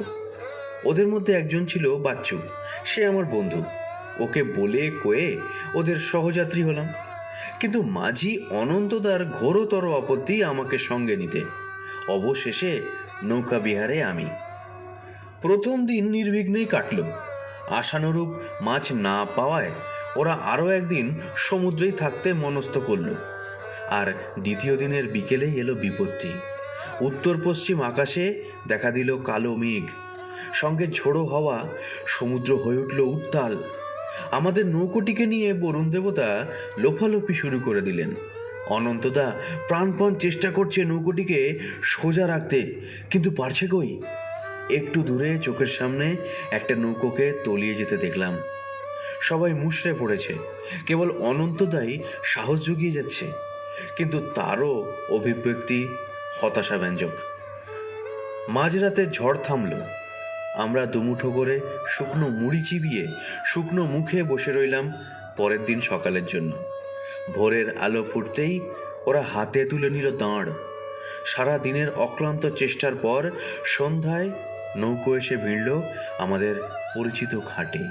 Speaker 3: ওদের মধ্যে একজন ছিল বাচ্চু, সে আমার বন্ধু। ওকে বলে কয়ে ওদের সহযাত্রী হলাম, কিন্তু মাঝি অনন্তদার ঘোরতর আপত্তি আমাকে সঙ্গে নিতে। অবশেষে নৌকা বিহারে আমি। প্রথম দিন নির্বিঘ্নেই কাটল। আশানুরূপ মাছ না পাওয়ায় ওরা আরও একদিন সমুদ্রেই থাকতে মনস্থ করল। আর দ্বিতীয় দিনের বিকেলেই এলো বিপত্তি। উত্তর পশ্চিম আকাশে দেখা দিল কালো মেঘ, সঙ্গে ঝোড়ো হাওয়া। সমুদ্র হয়ে উঠল উত্তাল। আমাদের নৌকোটিকে নিয়ে বরুণ দেবতা লোফালোফি শুরু করে দিলেন। অনন্তদা প্রাণপণ চেষ্টা করছে নৌকোটিকে সোজা রাখতে, কিন্তু পারছে কই। একটু দূরে চোখের সামনে একটা নৌকোকে তলিয়ে যেতে দেখলাম। সবাই মুষড়ে পড়েছে, কেবল অনন্তদাই সাহস জুগিয়ে যাচ্ছে, কিন্তু তারও অভিব্যক্তি হতাশাব্যঞ্জক। মাঝরাতে ঝড় থামল। আমরা দুমুঠো করে শুকনো মুড়ি চিবিয়ে শুকনো মুখে বসে রইলাম পরের দিন সকালের জন্য। ভোরের আলো ফুটতেই ওরা হাতে তুলে নিল দাঁড়। সারা দিনের অক্লান্ত চেষ্টার পর সন্ধ্যায় নৌকো এসে ভিড়ল আমাদের পরিচিত ঘাটে।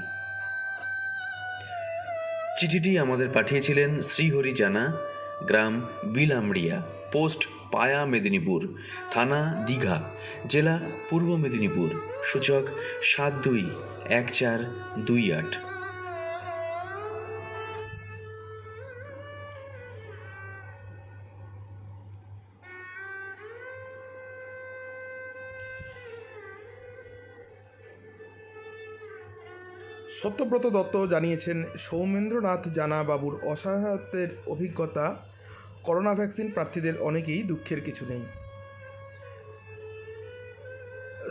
Speaker 3: চিঠিটি আমাদের পাঠিয়েছিলেন শ্রীহরি জানা, গ্রাম বিলামড়িয়া, পোস্ট পায়া মেদিনীপুর, থানা দীঘা, জেলা পূর্ব মেদিনীপুর, সূচক 721428।
Speaker 2: সত্যব্রত দত্ত জানিয়েছেন, সৌমেন্দ্রনাথ জানা বাবুর অসহায়ত্বের অভিজ্ঞতা করোনা ভ্যাকসিন প্রার্থীদের অনেকেই দুঃখের কিছু নেই।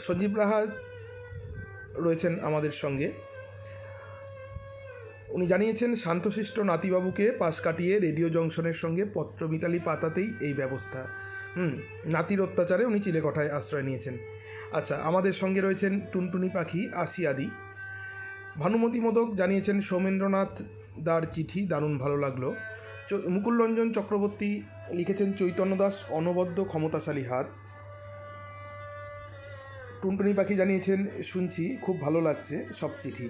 Speaker 2: সঞ্জীব রাহা রয়েছেন আমাদের সঙ্গে। উনি জানিয়েছেন, শান্তশিষ্ট নাতিবাবুকে পাশ কাটিয়ে রেডিও জংশনের সঙ্গে পত্রমিতালি পাতাতেই এই ব্যবস্থা। নাতির অত্যাচারে উনি চিলেকোঠায় আশ্রয় নিয়েছেন। আচ্ছা, আমাদের সঙ্গে রয়েছেন টুনটুনি পাখি আসিয়াদি, ভানুমতি মোদক জানিয়েছেন সৌমেন্দ্রনাথ দার চিঠি দারুণ ভালো লাগলো। মুকুলরঞ্জন চক্রবর্তী লিখেছেন চৈতন্য দাস অনবদ্য ক্ষমতাশালী হাত। টুনটুনি পাখি জানিয়েছেন শুনছি, খুব ভালো লাগছে সব চিঠি।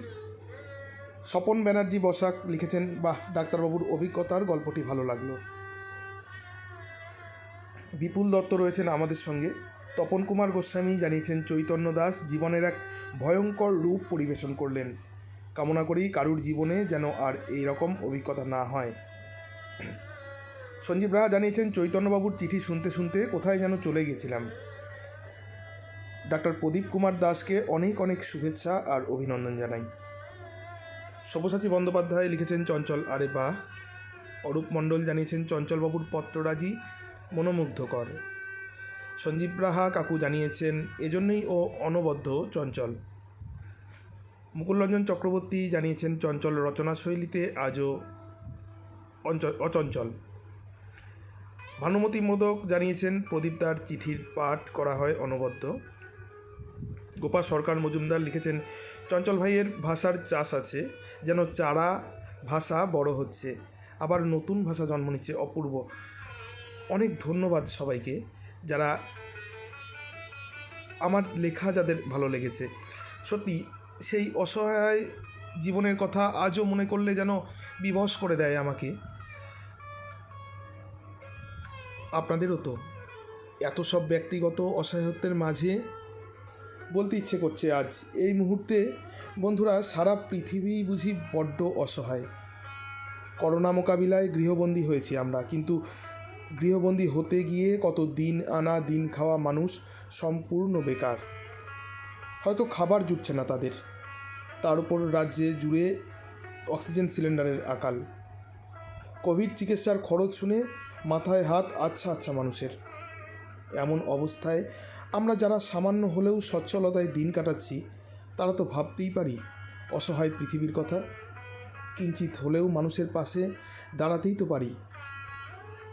Speaker 2: স্বপন ব্যানার্জি বসাক লিখেছেন বাহ, ডাক্তারবাবুর অভিজ্ঞতার গল্পটি ভালো লাগলো। বিপুল দত্ত রয়েছেন আমাদের সঙ্গে। তপন কুমার গোস্বামী জানিয়েছেন চৈতন্য দাস জীবনের এক ভয়ঙ্কর রূপ পরিবেশন করলেন। কামনা করি কারুর জীবনে যেন আর এই রকম অভিজ্ঞতা না হয়। সঞ্জীব রাহা জানিয়েছেন চৈতন্যবাবুর চিঠি শুনতে শুনতে কোথায় যেন চলে গেছিলাম। ডাক্তার প্রদীপ কুমার দাসকে অনেক অনেক শুভেচ্ছা আর অভিনন্দন জানাই। সব্যসাচী বন্দ্যোপাধ্যায় লিখেছেন চঞ্চল আরে বাহ। অরূপ মণ্ডল জানিয়েছেন চঞ্চলবাবুর পত্ররাজি মনোমুগ্ধকর। সঞ্জীব রাহা কাকু জানিয়েছেন এজন্যই ও অনবদ্য চঞ্চল। মুকুলরঞ্জন চক্রবর্তী জানিয়েছেন চঞ্চল রচনাশৈলীতে আজও অচঞ্চল। ভানুমতি মোদক জানিয়েছেন প্রদীপদার চিঠির পাঠ করা হয় অনবদ্য। গোপা সরকার মজুমদার লিখেছেন চঞ্চল ভাইয়ের ভাষার চাষ আছে, যেন চারা ভাষা বড় হচ্ছে, আবার নতুন ভাষা জন্ম নিচ্ছে, অপূর্ব। অনেক ধন্যবাদ সবাইকে যারা আমার লেখা যাদের ভালো লেগেছে। সত্যি সেই অসহায় জীবনের কথা আজও মনে করলে যেন বিবশ করে দেয় আমাকে। আপনাদেরও তো এত সব ব্যক্তিগত অসহায়ত্বের মাঝে বলতে ইচ্ছে করছে আজ এই মুহূর্তে, বন্ধুরা, সারা পৃথিবী বুঝি বড্ড অসহায়। করোনা মোকাবিলায় গৃহবন্দী হয়েছি আমরা, কিন্তু গৃহবন্দী হতে গিয়ে কত দিন আনা দিন খাওয়া মানুষ সম্পূর্ণ বেকার। হয়তো খাবার জুটছে না তাদের, তার উপর রাজ্যে জুড়ে অক্সিজেন সিলিন্ডারের আকাল। কোভিড চিকিৎসার খরচ শুনে মাথায় হাত আচ্ছা মানুষের। এমন অবস্থায় আমরা যারা সামান্য হলেও সচ্ছলতায় দিন কাটাচ্ছি, তারা তো ভাবতেই পারি অসহায় পৃথিবীর কথা। কিঞ্চিত হলেও মানুষের পাশে দাঁড়াতেই তো পারি।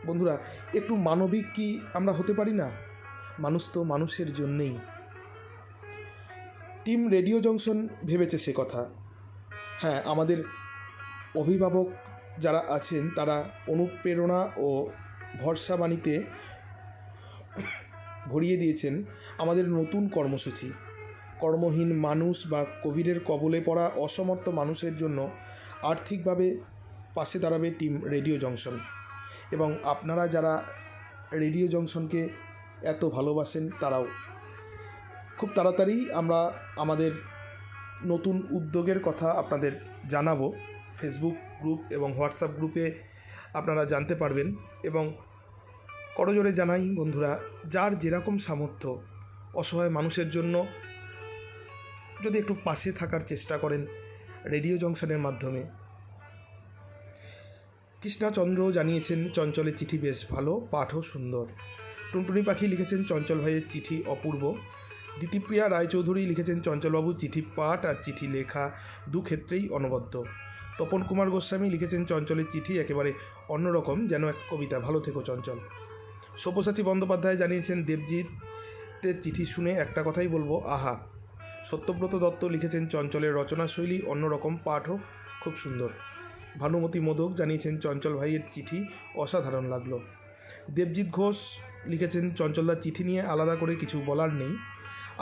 Speaker 2: বন্ধুরা, একটু মানবিক কি আমরা হতে পারি না? মানুষ তো মানুষের জন্যেই। টিম রেডিও জংশন ভেবেছে সে কথা। হ্যাঁ, আমাদের অভিভাবক যারা আছেন তারা অনুপ্রেরণা ও ভরসা বাণীতে ভরিয়ে দিয়েছেন আমাদের নতুন কর্মসূচি। কর্মহীন মানুষ বা কোভিডের কবলে পড়া অসমর্থ মানুষের জন্য আর্থিকভাবে পাশে দাঁড়াবে টিম রেডিও জংশন। এবং আপনারা যারা রেডিও জংশনকে এত ভালোবাসেন, তারাও খুব তাড়াতাড়ি আমরা আমাদের নতুন উদ্যোগের কথা আপনাদের জানাবো। ফেসবুক গ্রুপ এবং হোয়াটসঅ্যাপ গ্রুপে আপনারা জানতে পারবেন। এবং করজোড়ে জানাই বন্ধুরা, যার যেরকম সামর্থ্য অসহায় মানুষের জন্য যদি একটু পাশে থাকার চেষ্টা করেন রেডিও জংশনের মাধ্যমে। কৃষ্ণাচন্দ্র জানিয়েছেন চঞ্চলের চিঠি বেশ ভালো, পাঠও সুন্দর। টুনটুনি পাখি লিখেছেন চঞ্চল ভাইয়ের চিঠি অপূর্ব। দ্বিতীপ্রিয়া রায়চৌধুরী লিখেছেন চঞ্চলবাবুর চিঠি পাঠ আর চিঠি লেখা দু ক্ষেত্রেই অনবদ্য। তপন কুমার গোস্বামী লিখেছেন চঞ্চলের চিঠি একেবারে অন্যরকম, যেন এক কবিতা। ভালো থেকো চঞ্চল। সব্যসাচী বন্দ্যোপাধ্যায় জানিয়েছেন দেবজিতের চিঠি শুনে একটা কথাই বলবো, আহা। সত্যব্রত দত্ত লিখেছেন চঞ্চলের রচনাশৈলী অন্যরকম, পাঠও খুব সুন্দর। ভানুমতি মোদক জানিয়েছেন চঞ্চল ভাইয়ের চিঠি অসাধারণ লাগলো। দেবজিৎ ঘোষ লিখেছেন চঞ্চলদার চিঠি নিয়ে আলাদা করে কিছু বলার নেই।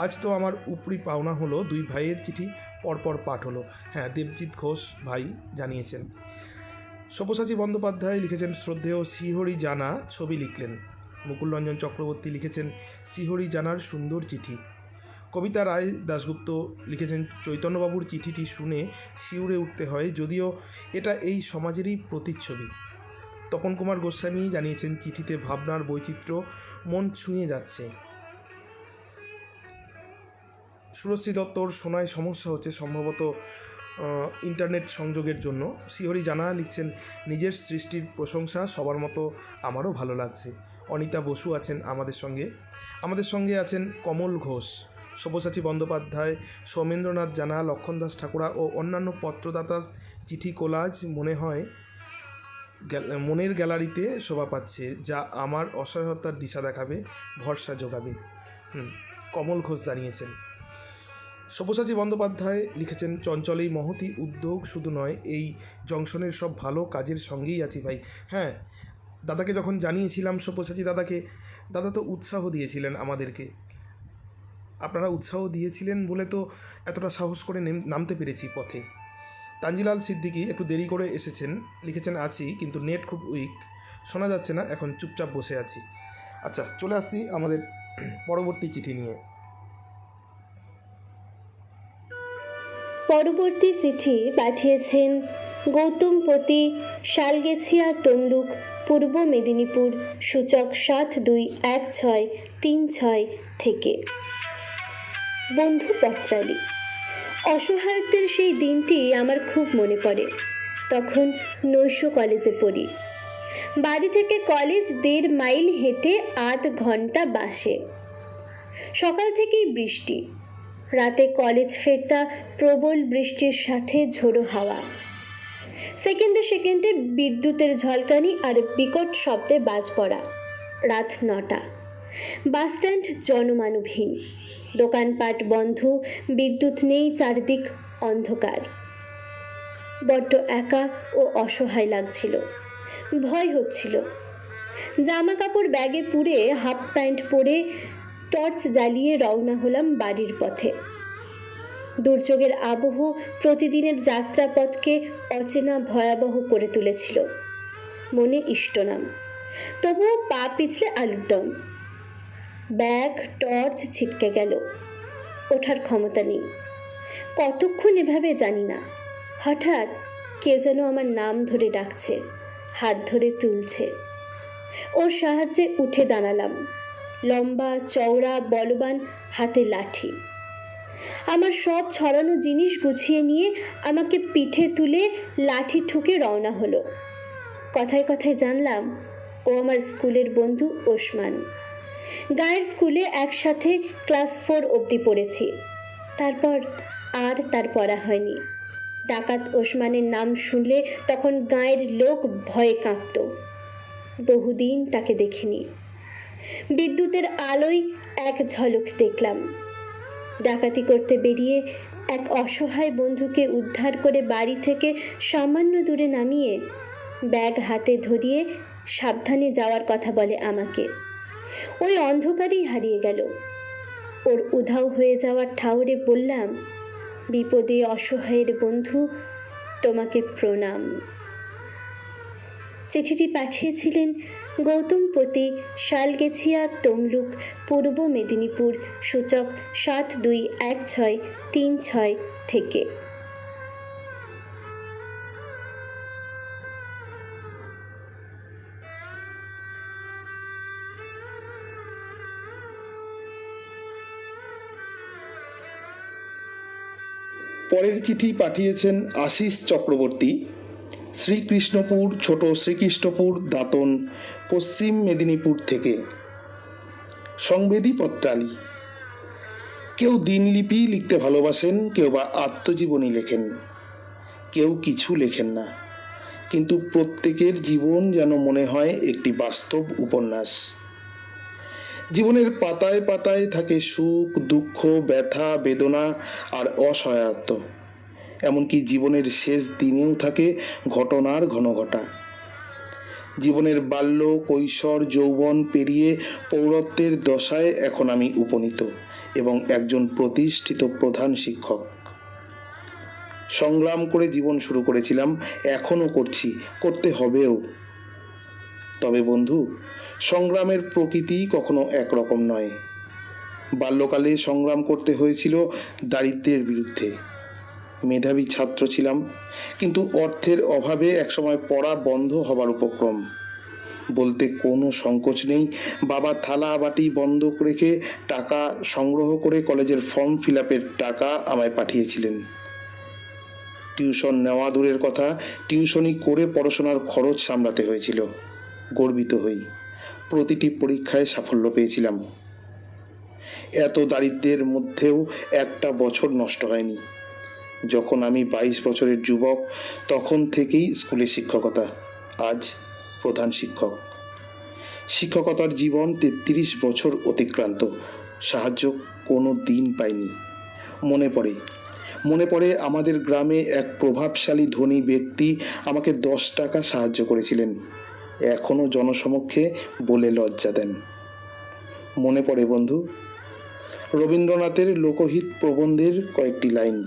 Speaker 2: আজ তো আমার উপরি পাওনা হলো, দুই ভাইয়ের চিঠি পরপর পাঠ হলো। হ্যাঁ, দেবজিৎ ঘোষ ভাই জানিয়েছেন। সব্যসাচী বন্দ্যোপাধ্যায় লিখেছেন শ্রদ্ধেয় শ্রীহরি জানা ছবি লিখলেন। মুকুলরঞ্জন চক্রবর্তী লিখেছেন শ্রীহরি জানার সুন্দর চিঠি। কবিতা রায় দাশগুপ্ত লিখেছেন চৈতন্যবাবুর চিঠিটি শুনে শিউরে উঠতে হয়, যদিও এটা এই সমাজেরই প্রতিচ্ছবি। তপন কুমার গোস্বামী জানিয়েছেন চিঠিতে ভাবনার বৈচিত্র্য মন ছুঁয়ে যাচ্ছে। সুরশ্রী দত্তর শোনায় সমস্যা হচ্ছে, সম্ভবত ইন্টারনেট সংযোগের জন্য। শ্রীহরি জানা লিখছেন নিজের সৃষ্টির প্রশংসা সবার মতো আমারও ভালো লাগছে। অনিতা বসু আছেন আমাদের সঙ্গে আছেন কমল ঘোষ। সব্যসাচী বন্দ্যোপাধ্যায়, সৌমেন্দ্রনাথ জানা, লক্ষণ দাস ঠাকুরা ও অন্যান্য পত্রদাতার চিঠি কোলাজ মনের গ্যালারিতে শোভা পাচ্ছে, যা আমার অসহায়তার দিশা দেখাবে, ভরসা যোগাবে। কমল ঘোষ জানিয়েছেন। সব্যসাচী বন্দ্যোপাধ্যায় লিখেছেন, চঞ্চলেই মহতী উদ্যোগ শুধু নয়, এই জংশনের সব ভালো কাজের সঙ্গেই আছি ভাই। হ্যাঁ, দাদাকে যখন জানিয়েছিলাম, সব্যসাচী দাদা তো উৎসাহ দিয়েছিলেন আমাদেরকে। আপনারা উৎসাহ দিয়েছিলেন বলে তো এতটা সাহস করে নামতে পেরেছি পথে। তানজিলাল সিদ্দিকী একটু দেরি করে এসেছেন, লিখেছেন, আছি কিন্তু নেট খুব উইক, শোনা যাচ্ছে না, এখন চুপচাপ বসে আছি। আচ্ছা, চলে আসছি আমাদের পরবর্তী চিঠি নিয়ে।
Speaker 4: পরবর্তী চিঠি পাঠিয়েছেন গৌতমপতি, শালগেছিয়া, তমলুক, পূর্ব মেদিনীপুর, সূচক 721636 থেকে। বন্ধু পত্রালি, অসহায়ত্বের সেই দিনটি আমার খুব মনে পড়ে। তখন নৈশ কলেজে পড়ি। বাড়ি থেকে কলেজ 1.5 মাইল হেঁটে আধ ঘন্টা বাসে। সকাল থেকেই বৃষ্টি, রাতে কলেজ ফেরতা প্রবল বৃষ্টির সাথে ঝোড়ো হাওয়া। সেকেন্ডে সেকেন্ডে বিদ্যুতের ঝলকানি আর বিকট শব্দে বাজ পড়া। রাত 9টা। বাসস্ট্যান্ড জনমানবহীন, দোকানপাট বন্ধ, বিদ্যুৎ নেই, চারদিক অন্ধকার। বড্ড একা ও অসহায় লাগছিল, ভয় হচ্ছিল। জামা কাপড় ব্যাগে পুরে, হাফ প্যান্ট পরে টর্চ জ্বালিয়ে রওনা হলাম বাড়ির পথে। দুর্যোগের আবহ প্রতিদিনের যাত্রাপথকে অচেনা ভয়াবহ করে তুলেছিল। মনে ইষ্টনাম, তবুও পা পিছলে আলুর দম। ব্যাগ, টর্চ ছিটকে গেল, ওঠার ক্ষমতা নেই। কতক্ষণ এভাবে জানি না। হঠাৎ কে যেন আমার নাম ধরে ডাকছে, হাত ধরে তুলছে। ওর সাহায্যে উঠে দাঁড়ালাম। লম্বা চওড়া বলবান, হাতে লাঠি। আমার সব ছড়ানো জিনিস গুছিয়ে নিয়ে আমাকে পিঠে তুলে লাঠি ঠুকে রওনা হলো। কথায় কথায় জানলাম ও আমার স্কুলের বন্ধু ওসমান। গায়ের স্কুলে একসাথে ক্লাস 4 অবধি পড়েছি। তারপর আর তার পড়া হয়নি। ডাকাত ওসমানের নাম শুনলে তখন গায়ের লোক ভয়ে কাঁপত। বহুদিন তাকে দেখিনি। বিদ্যুতের আলোয় এক ঝলক দেখলাম। ডাকাতি করতে বেরিয়ে এক অসহায় বন্ধুকে উদ্ধার করে বাড়ি থেকে সামান্য দূরে নামিয়ে ব্যাগ হাতে ধরিয়ে সাবধানে যাওয়ার কথা বলে আমাকে। ওই অন্ধকারেই হারিয়ে গেল। ওর উধাও হয়ে যাওয়ার ঠাউরে বললাম, বিপদে অসহায়ের বন্ধু, তোমাকে প্রণাম। চিঠিটি পাঠিয়েছিলেন গৌতমপতি, শালগেছিয়া, তমলুক, পূর্ব মেদিনীপুর, সূচক 721636 থেকে।
Speaker 2: পরের চিঠি পাঠিয়েছেন আশিস চক্রবর্তী, শ্রীকৃষ্ণপুর, ছোট শ্রীকৃষ্ণপুর, দাঁতন, পশ্চিম মেদিনীপুর থেকে। সংবেদী পত্রালি, কেউ দিনলিপি লিখতে ভালোবাসেন, কেউ বা আত্মজীবনী লেখেন, কেউ কিছু লেখেন না, কিন্তু প্রত্যেকের জীবন যেন মনে হয় একটি বাস্তব উপন্যাস। জীবনের পাতায় পাতায় থাকে সুখ, দুঃখ, ব্যথা, বেদনা আর অসহায়ত্ব। এমনকি জীবনের শেষ দিনেও থাকে ঘটনার ঘনঘটা। জীবনের বাল্য, কৈশোর, যৌবন পেরিয়ে পৌরত্বের দশায় এখন আমি উপনীত এবং একজন প্রতিষ্ঠিত প্রধান শিক্ষক। সংগ্রাম করে জীবন শুরু করেছিলাম, এখনও করছি, করতে হবেও। তবে বন্ধু, সংগ্রামের প্রকৃতি কখনো একরকম নয়। বাল্যকালে সংগ্রাম করতে হয়েছিল দারিদ্র্যের বিরুদ্ধে। মেধাবী ছাত্র ছিলাম, কিন্তু অর্থের অভাবে একসময় পড়া বন্ধ হবার উপক্রম। বলতে কোনো সংকোচ নেই, বাবা থালা বাটি বন্ধক রেখে টাকা সংগ্রহ করে কলেজের ফর্ম ফিল আপের টাকা আমায় পাঠিয়েছিলেন। টিউশন নেওয়া দূরের কথা, টিউশনি করে পড়াশোনার খরচ সামলাতে হয়েছিল। গর্বিত হই, প্রতিটি পরীক্ষায় সাফল্য পেয়েছিলাম। এত দারিদ্র্যের মধ্যেও একটা বছর নষ্ট হয়নি। যখন আমি 22 বছরের যুবক, তখন থেকেই স্কুলে শিক্ষকতা, আজ প্রধান শিক্ষক। শিক্ষকতার জীবন 33 বছর অতিক্রান্ত, সাহায্য কোনো দিন পাইনি। মনে পড়ে আমাদের গ্রামে এক প্রভাবশালী ধনী ব্যক্তি আমাকে 10 টাকা সাহায্য করেছিলেন, এখনও জনসমক্ষে বলে লজ্জা দেন। মনে পড়ে বন্ধু রবীন্দ্রনাথের লোকহিত প্রবন্ধের কয়েকটি লাইন,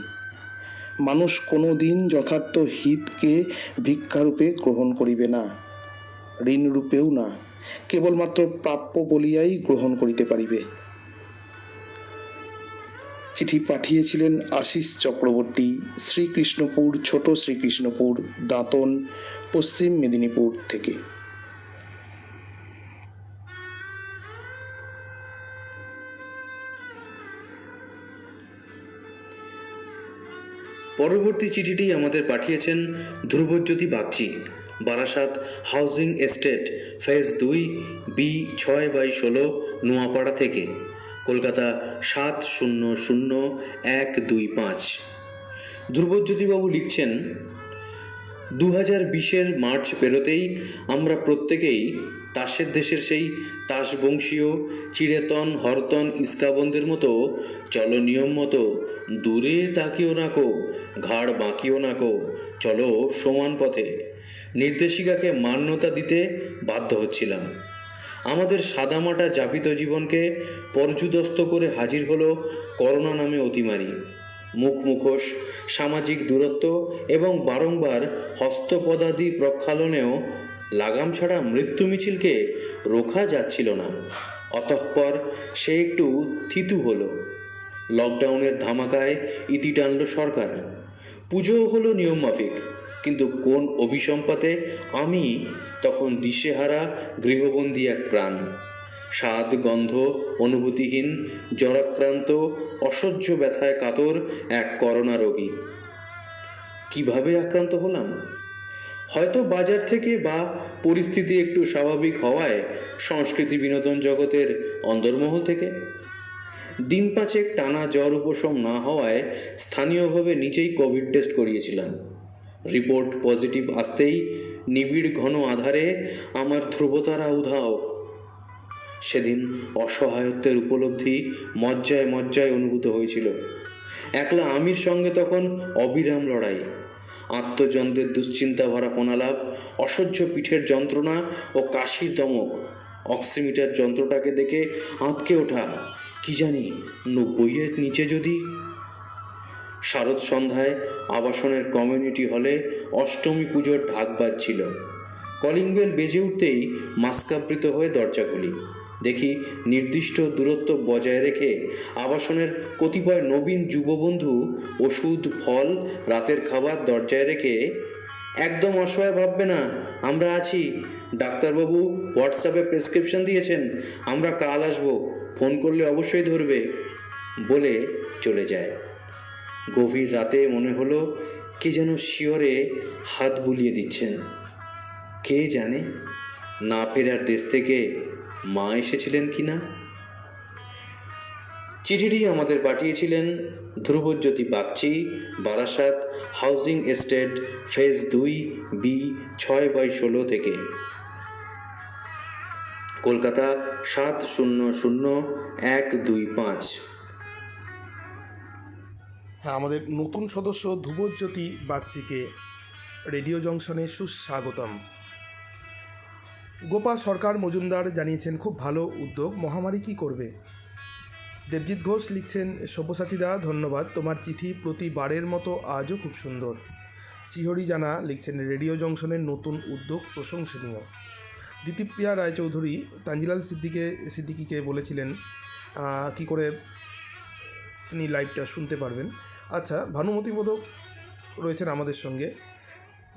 Speaker 2: মানুষ কোনো দিন যথার্থ হিতকে ভিক্ষারূপে গ্রহণ করিবে না, ঋণরূপেও না, কেবলমাত্র প্রাপ্য বলিয়াই গ্রহণ করিতে পারিবে। চিঠি পাঠিয়েছিলেন আশিস চক্রবর্তী, শ্রীকৃষ্ণপুর, ছোট শ্রীকৃষ্ণপুর, দাঁতন, পশ্চিম মেদিনীপুর থেকে।
Speaker 3: পরবর্তী চিঠিটি আমাদের পাঠিয়েছেন Dhrubajyoti Bagchi, Barasat housing estate, phase 2, B 6/16, Noapara থেকে, কলকাতা 700125। ধ্রুবজ্যোতিবাবু লিখছেন, 2020-এর মার্চ পেরোতেই আমরা প্রত্যেকেই তাসের দেশের সেই তাসবংশীয় চিড়েতন হরতন ইস্কাবন্দের মতো চলো নিয়ম মতো, দূরে তাকিও নাকো, ঘাড় বাঁকিও নাকো, চলো সমান পথে নির্দেশিকাকে মান্যতা দিতে বাধ্য হচ্ছিলাম। আমাদের সাদামাটা যাপিত জীবনকে পর্যুদস্ত করে হাজির হলো করোনা নামে অতিমারি। মুখোশ, সামাজিক দূরত্ব এবং বারংবার হস্তপদাদি প্রক্ষালনেও লাগাম ছাড়া মৃত্যু মিছিলকে রোখা যাচ্ছিল না। অতঃপর সে একটু থিতু হলো। লকডাউনের ধামাকায় ইতি টানল সরকার। পুজোও হলো নিয়ম মাফিক, কিন্তু কোন অভিসম্পাতে আমি তখন দিশেহারা গৃহবন্দী এক প্রাণ, স্বাদ গন্ধ অনুভূতিহীন, জ্বরাক্রান্ত, অসহ্য ব্যথায় কাতর এক করোনা রোগী। কিভাবে আক্রান্ত হলাম? হয়তো বাজার থেকে বা পরিস্থিতি একটু স্বাভাবিক হওয়ায় সংস্কৃতি বিনোদন জগতের অন্দরমহল থেকে। দিন 5 টানা জ্বর উপশম না হওয়ায় স্থানীয়ভাবে নিজেই কোভিড টেস্ট করিয়েছিলাম। রিপোর্ট পজিটিভ আসতেই নিবিড় ঘন আধারে আমার ধ্রুবতারা উধাও। সেদিন অসহায়ত্বের উপলব্ধি মজ্জায় মজ্জায় অনুভূত হয়েছিল। একলা আমির সঙ্গে তখন অবিরাম লড়াই, আত্মযন্ত্রের দুশ্চিন্তা ভরা ফোনালাপ, অসহ্য পিঠের যন্ত্রণা ও কাশির দমক, অক্সিমিটার যন্ত্রটাকে দেখে আঁতকে ওঠা, কি জানি 90-এর নিচে যদি। শারদ সন্ধ্যায় আবাসনের কমিউনিটি হলে অষ্টমী পুজোর ঢাক বাজছিল। কলিং বেল বেজে উঠতেই মাস্কাবৃত হয়ে দরজা খুলি। দেখি নির্দিষ্ট দূরত্ব বজায় রেখে আবাসনের কতিপয় নবীন যুববন্ধু ওষুধ, ফল, রাতের খাবার দরজায় রেখে, একদম অসহায় ভাববে না, আমরা আছি, ডাক্তারবাবু হোয়াটসঅ্যাপে প্রেসক্রিপশন দিয়েছেন, আমরা কাল আসবো, ফোন করলে অবশ্যই ধরবে, বলে চলে যায়। গভীর রাতে মনে হলো কে যেন শিয়রে হাত বুলিয়ে দিচ্ছেন। কে জানে না ফেরার দেশ থেকে মা এসেছিলেন কি না। চিঠিটি আমাদের পাঠিয়েছিলেন Dhrubajyoti Bagchi, Barasat housing estate, phase 2, B 6/16 থেকে, কলকাতা 700125।
Speaker 2: হ্যাঁ, আমাদের নতুন সদস্য ধ্রুবজ্যোতি বাগচিকে রেডিও জংশনে সুস্বাগতম। গোপাল সরকার মজুমদার জানিয়েছেন, খুব ভালো উদ্যোগ, মহামারী কি করবে। দেবজিৎ ঘোষ লিখছেন, সব্যসাচীদা ধন্যবাদ, তোমার চিঠি প্রতিবারের মতো আজও খুব সুন্দর। শ্রীহরি জানা লিখছেন, রেডিও জংশনের নতুন উদ্যোগ প্রশংসনীয়। দিতিপ্রিয়া রায়চৌধুরী তানজিলাল সিদ্দিকিকে বলেছিলেন কি করে তিনি লাইভটা শুনতে পারবেন। আচ্ছা, ভানুমতি বোধক রয়েছেন আমাদের সঙ্গে।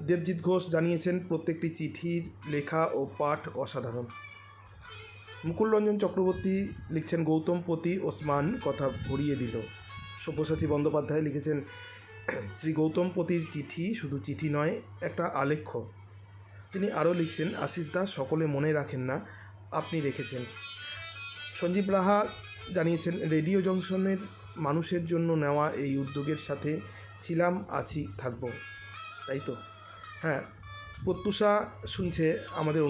Speaker 2: দেবজিৎ ঘোষ জানিয়েছেন, প্রত্যেকটি চিঠির লেখা ও পাঠ অসাধারণ। মুকুল রঞ্জন চক্রবর্তী লিখছেন, গৌতম পতি ওসমান কথা ভরিয়ে দিল। সব্যসাচী বন্দ্যোপাধ্যায় লিখেছেন, শ্রী গৌতম পতির চিঠি শুধু চিঠি নয়, একটা আলেখ্য। তিনি আরও লিখছেন, আশিস দাস সকলে মনে রাখেন না, আপনি রেখেছেন। সঞ্জীব রাহা জানিয়েছেন, রেডিও জংশনের মানুষের জন্য নেওয়া এই উদ্যোগের সাথে ছিলাম, আছি, থাকব। তাই তো? হ্যাঁ, প্রত্যুষা শুনছে আমাদের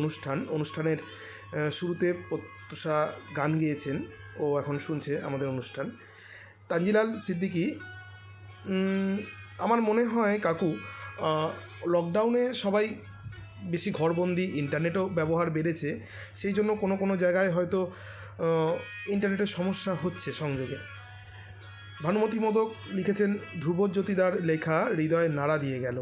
Speaker 2: অনুষ্ঠানের শুরুতে প্রত্যুষা গান গেয়েছেন, ও এখন শুনছে আমাদের অনুষ্ঠান। তানজিলাল সিদ্দিকী, আমার মনে হয় কাকু, লকডাউনে সবাই বেশি ঘরবন্দি, ইন্টারনেটও ব্যবহার বেড়েছে, সেই জন্য কোনো কোনো জায়গায় হয়তো ইন্টারনেটের সমস্যা হচ্ছে সংযোগে। ভানুমতি মোদক লিখেছেন, ধ্রুবজ্যোতিদার লেখা হৃদয়ে নাড়া দিয়ে গেল।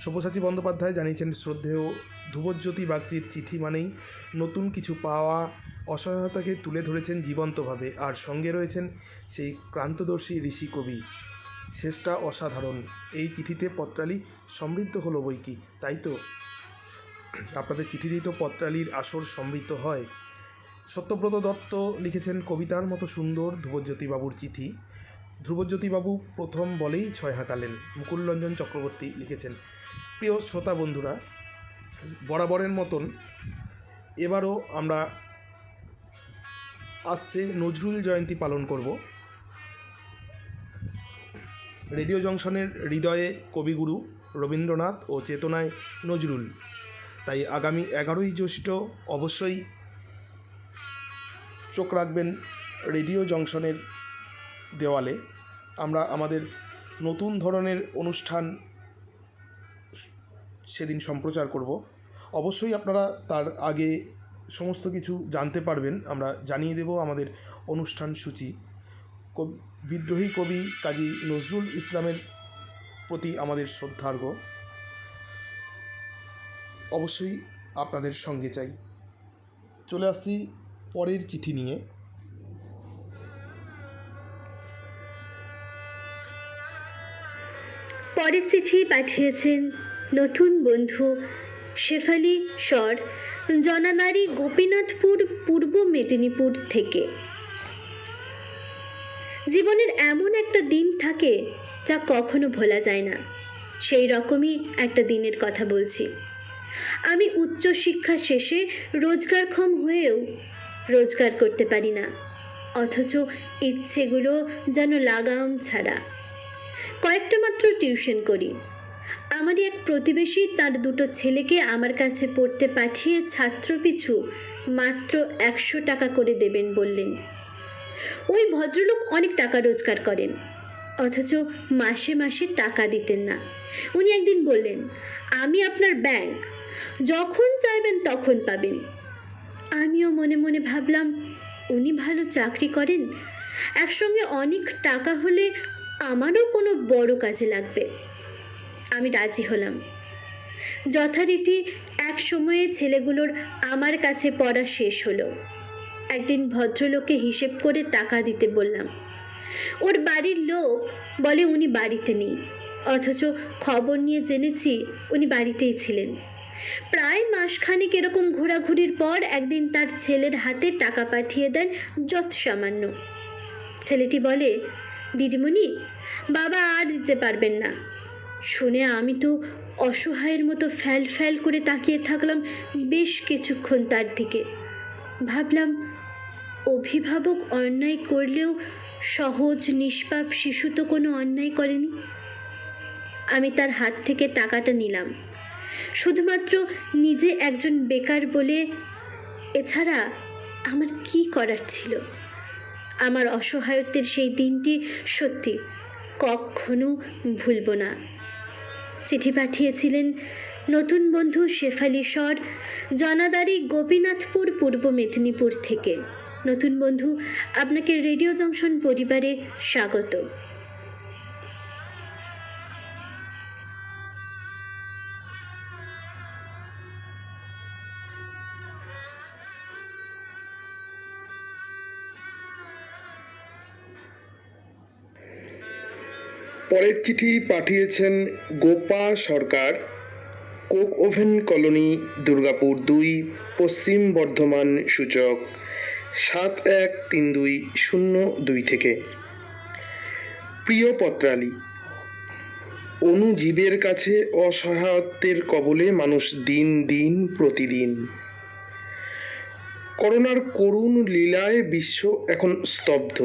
Speaker 2: সব্যসাচী বন্দ্যোপাধ্যায় জানিয়েছেন, শ্রদ্ধেয় ধ্রুবজ্যোতি বাগচির চিঠি মানেই নতুন কিছু পাওয়া, অসহায়তাকে তুলে ধরেছেন জীবন্তভাবে, আর সঙ্গে রয়েছেন সেই ক্রান্তদর্শী ঋষি কবি। শেষটা অসাধারণ। এই চিঠিতে পত্রালি সমৃদ্ধ হলো বই কি, তাই তো? আপনাদের চিঠি দিয়ে তো পত্রালির আসর সমৃদ্ধ হয়। সত্যব্রত দত্ত লিখেছেন, কবিতার মতো সুন্দর ধ্রুবজ্যোতিবাবুর চিঠি। ধ্রুবজ্যোতিবাবু প্রথম বলেই ছয় হাঁকালেন। মুকুলরঞ্জন চক্রবর্তী লিখেছেন, প্রিয় শ্রোতা বন্ধুরা, বরাবরের মতন এবারও আমরা আসছে নজরুল জয়ন্তী পালন করব। রেডিও জংশনের হৃদয়ে কবিগুরু রবীন্দ্রনাথ ও চেতনায় নজরুল। তাই আগামী 11ই জ্যৈষ্ঠ অবশ্যই চোখ রাখবেন রেডিও জংশনের দেওয়ালে। আমরা আমাদের নতুন ধরনের অনুষ্ঠান সেদিন সম্প্রচার করব। অবশ্যই আপনারা তার আগে সমস্ত কিছু জানতে পারবেন। আমরা জানিয়ে দেব আমাদের অনুষ্ঠান সূচি। বিদ্রোহী কবি কাজী নজরুল ইসলামের প্রতি আমাদের শ্রদ্ধার্ঘ্য। অবশ্যই আপনাদের সঙ্গে চাই। চলে আসছি পরের চিঠি নিয়ে।
Speaker 4: পরের চিঠি পাঠিয়েছেন নতুন বন্ধু শেফালি স্বর, জনানারী, গোপীনাথপুর, পূর্ব মেদিনীপুর থেকে। জীবনের এমন একটা দিন থাকে যা কখনো ভোলা যায় না, সেই রকমই একটা দিনের কথা বলছি। আমি উচ্চশিক্ষা শেষে রোজগারক্ষম হয়েও রোজগার করতে পারি না, অথচ ইচ্ছেগুলো যেন লাগাম ছাড়া। কয়েকটা মাত্র টিউশন করি। আমারই এক প্রতিবেশী তার দুটো ছেলেকে আমার কাছে পড়তে পাঠিয়ে ছাত্রপিছু মাত্র 100 টাকা করে দেবেন বললেন। ওই ভদ্রলোক অনেক টাকা রোজগার করেন, অথচ মাসে মাসে টাকা দিতেন না। উনি একদিন বললেন, আমি আপনার ব্যাংক, যখন চাইবেন তখন পাবেন। আমিও মনে মনে ভাবলাম, উনি ভালো চাকরি করেন, একসঙ্গে অনেক টাকা হলে আমারও কোনো বড় কাজে লাগবে। আমি রাজি হলাম। যথারীতি এক সময়ে ছেলেগুলোর আমার কাছে পড়া শেষ হলো। একদিন ভদ্রলোককে হিসেব করে টাকা দিতে বললাম। ওর বাড়ির লোক বলে উনি বাড়িতে নেই, অথচ খবর নিয়ে জেনেছি উনি বাড়িতেই ছিলেন। প্রায় মাসখানেক এরকম ঘোরাঘুরির পর একদিন তার ছেলের হাতে টাকা পাঠিয়ে দেন যৎ সামান্য। ছেলেটি বলে, দিদিমণি, বাবা আর দিতে পারবেন না। শুনে আমি তো অসহায়ের মতো ফ্যাল ফ্যাল করে তাকিয়ে থাকলাম বেশ কিছুক্ষণ তার দিকে। ভাবলাম, অভিভাবক অন্যায় করলেও সহজ নিষ্পাপ শিশু তো কোনো অন্যায় করেনি। আমি তার হাত থেকে টাকাটা নিলাম, শুধুমাত্র নিজে একজন বেকার বলে। এছাড়া আমার কি করার ছিল? আমার অসহায়ত্বের সেই দিনটি সত্যি কখনো ভুলব না। চিঠি পাঠিয়েছিলেন নতুন বন্ধু শেফালি স্বর, জনাদারি, গোপীনাথপুর, পূর্ব মেদিনীপুর থেকে। নতুন বন্ধু, আপনাকে রেডিও জংশন পরিবারে স্বাগত।
Speaker 2: পরের চিঠি পাঠিয়েছেন গোপা সরকার, কোক ওভেন কলোনি, দুর্গাপুর 2, পশ্চিম বর্ধমান, সূচক 713202 থেকে। প্রিয় পত্রালি, অনুজীবের কাছে অসহায়ত্বের কবলে মানুষ দিন দিন প্রতিদিন। করোনার করুণ লীলায় বিশ্ব এখন স্তব্ধ,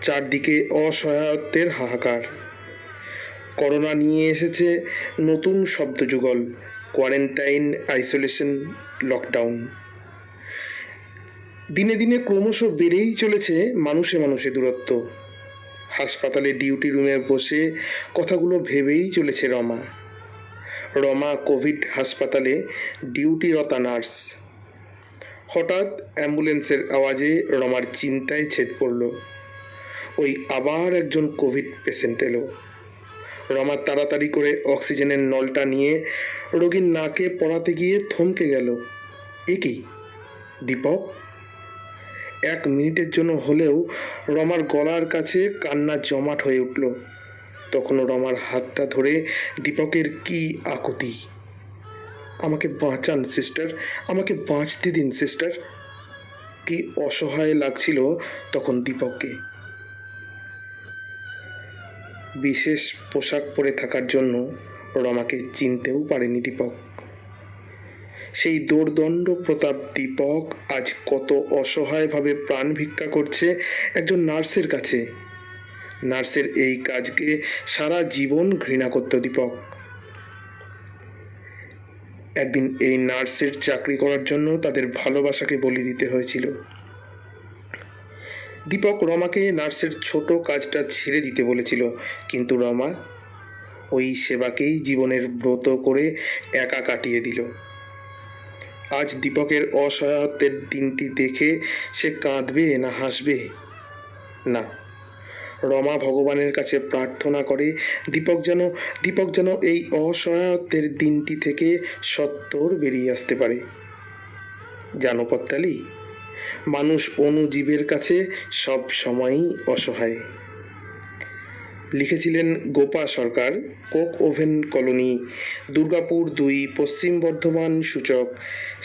Speaker 2: চারদিকে অসহায়ত্বের হাহাকার। করোনা নিয়ে এসেছে নতুন শব্দযুগল, কোয়ারেন্টাইন, আইসোলেশন, লকডাউন। দিনে দিনে ক্রমশ বেড়েই চলেছে মানুষে মানুষে দূরত্ব। হাসপাতালে ডিউটি রুমে বসে কথাগুলো ভেবেই চলেছে রমা। রমা কোভিড হাসপাতালে ডিউটিরতা নার্স। হঠাৎ অ্যাম্বুলেন্সের আওয়াজে রমার চিন্তায় ছেদ পড়ল। ওই আবার একজন কোভিড পেশেন্ট এলো। রমা তাড়াতাড়ি করে অক্সিজেনের নলটা নিয়ে রোগীর নাকে পড়াতে গিয়ে থমকে গেল। এ কি, দীপক? 1 মিনিটের জন্য হলেও রমার গলার কাছে কান্না জমাট হয়ে উঠল। তখনও রমার হাতটা ধরে দীপকের কি আকুতি। আমাকে বাঁচান সিস্টার, আমাকে বাঁচতে দিন সিস্টার। কি অসহায় লাগছিল তখন দীপককে। বিশেষ পোশাক পরে থাকার জন্য রমাকে চিনতেও পারেনি দীপক। সেই দোর্দণ্ড প্রতাপ দীপক আজ কত অসহায়ভাবে প্রাণ ভিক্ষা করছে একজন নার্সের কাছে। নার্সের এই কাজকে সারা জীবন ঘৃণা করত দীপক। একদিন এই নার্সের চাকরি করার জন্য তাদের ভালোবাসাকে বলি দিতে হয়েছিল। দীপক রমাকে নার্সের ছোট কাজটা ছেড়ে দিতে বলেছিল, কিন্তু রমা ওই সেবাকেই জীবনের ব্রত করে একা কাটিয়ে দিল। আজ দীপকের অসহায়ত্বের দিনটি দেখে সে কাঁদবে না হাসবে? না, রমা ভগবানের কাছে প্রার্থনা করে দীপক যেন এই অসহায়ত্বের দিনটি থেকে সত্বর বেরিয়ে আসতে পারে। জানো পদ্মালি, মানুষ অণুজীবের কাছে সব সময়ই অসহায়। লিখেছিলেন গোপা সরকার, কোক ওভেন কলোনি, দুর্গাপুর 2, পশ্চিম বর্ধমান, সূচক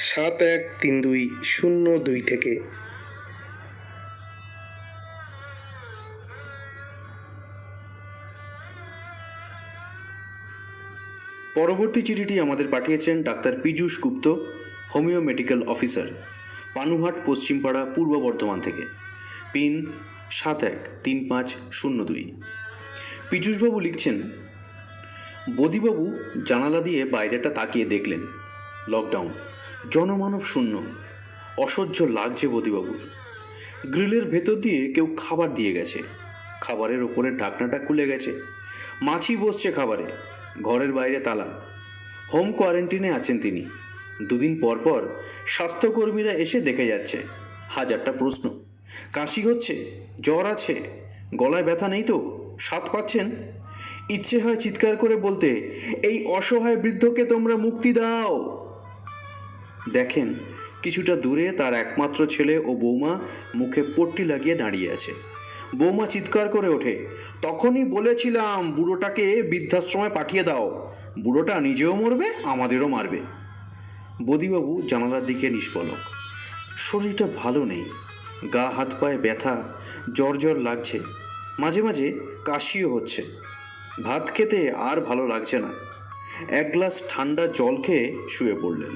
Speaker 2: 713202 থেকে।
Speaker 3: পরবর্তী চিঠিটি আমাদের পাঠিয়েছেন ডাক্তার পীযূষ গুপ্ত, হোমিও মেডিকেল অফিসার, পানুহাট, পশ্চিমপাড়া, পূর্ব বর্ধমান থেকে। পিন 713502। পীযূষবাবু লিখছেন, বদিবাবু জানালা দিয়ে বাইরেটা তাকিয়ে দেখলেন। লকডাউন, জনমানব শূন্য। অসহ্য লাগছে বদিবাবুর। গ্রিলের ভেতর দিয়ে কেউ খাবার দিয়ে গেছে। খাবারের ওপরের ঢাকনাটা খুলে গেছে। মাছি বসছে খাবারে। ঘরের বাইরে তালা। হোম কোয়ারেন্টিনে আছেন তিনি। 2 দিন পর পর স্বাস্থ্যকর্মীরা এসে দেখে যাচ্ছে। 1000টা প্রশ্ন। কাশি হচ্ছে, জ্বর আছে, গলায় ব্যথা নেই তো, স্বাদ পাচ্ছেন? ইচ্ছে হয় চিৎকার করে বলতে, এই অসহায় বৃদ্ধকে তোমরা মুক্তি দাও। দেখেন, কিছুটা দূরে তার একমাত্র ছেলে ও বৌমা মুখে পট্টি লাগিয়ে দাঁড়িয়ে আছে। বৌমা চিৎকার করে ওঠে, তখনই বলেছিলাম বুড়োটাকে বৃদ্ধাশ্রমে পাঠিয়ে দাও। বুড়োটা নিজেও মরবে, আমাদেরও মারবে। বদিবাবু জানালার দিকে নিষ্পলক। শরীরটা ভালো নেই। গা হাত পায়ে ব্যথা, জ্বর জ্বর লাগছে। মাঝে মাঝে কাশিও হচ্ছে। ভাত খেতে আর ভালো লাগছে না। 1 গ্লাস ঠান্ডা জল খেয়ে শুয়ে পড়লেন।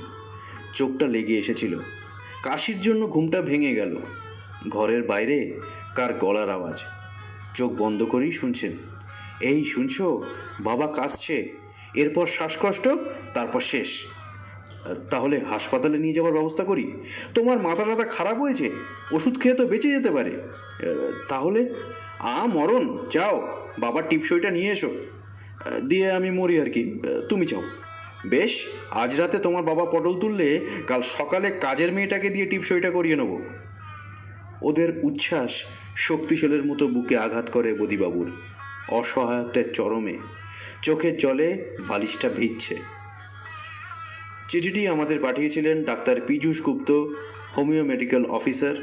Speaker 3: চোখটা লেগে এসেছিল। কাশির জন্য ঘুমটা ভেঙে গেল। ঘরের বাইরে কার গলার আওয়াজ। চোখ বন্ধ করেই শুনছেন। এই শুনছো, বাবা কাশছে, এরপর শ্বাসকষ্ট, তারপর শেষ। তাহলে হাসপাতালে নিয়ে যাওয়ার ব্যবস্থা করি? তোমার মাথা টাথা খারাপ হয়েছে, ওষুধ খেয়ে তো বেঁচে যেতে পারে। তাহলে মরণ, যাও বাবার টিপসইটা নিয়ে এসো, দিয়ে আমি মরি আর কি, তুমি চাও? বেশ, আজ রাতে তোমার বাবা পটল তুললে কাল সকালে কাজের মেয়েটাকে দিয়ে টিপসইটা করিয়ে নেব। ওদের উচ্ছ্বাস শক্তিশালের মতো বুকে আঘাত করে বদিবাবুর। অসহায়ত্বের চরমে। চোখের জলে বালিশটা ভিজছে। চিঠিটি আমাদের পাঠিয়েছিলেন ডাক্তার পীযূষ গুপ্ত, হোমিও মেডিকেল অফিসার,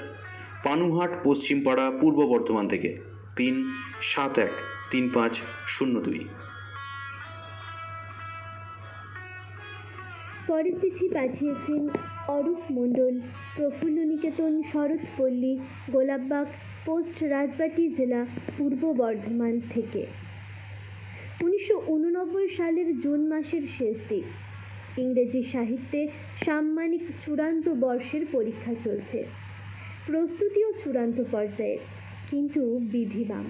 Speaker 3: পানুহাট, পশ্চিমপাড়া, পূর্ব বর্ধমান থেকে। পিন 713502।
Speaker 4: পরের চিঠি পাঠিয়েছেন অরূপ মণ্ডল, প্রফুল্ল নিকেতন, শরৎপল্লী, গোলাপবাগ, পোস্ট রাজবাটি জেলা, পূর্ব বর্ধমান থেকে। 1989 সালের জুন মাসের শেষ দিক। ইংরেজি সাহিত্যে সাম্মানিক চূড়ান্ত বর্ষের পরীক্ষা চলছে। প্রস্তুতিও চূড়ান্ত পর্যায়ে, কিন্তু বিধিবাম।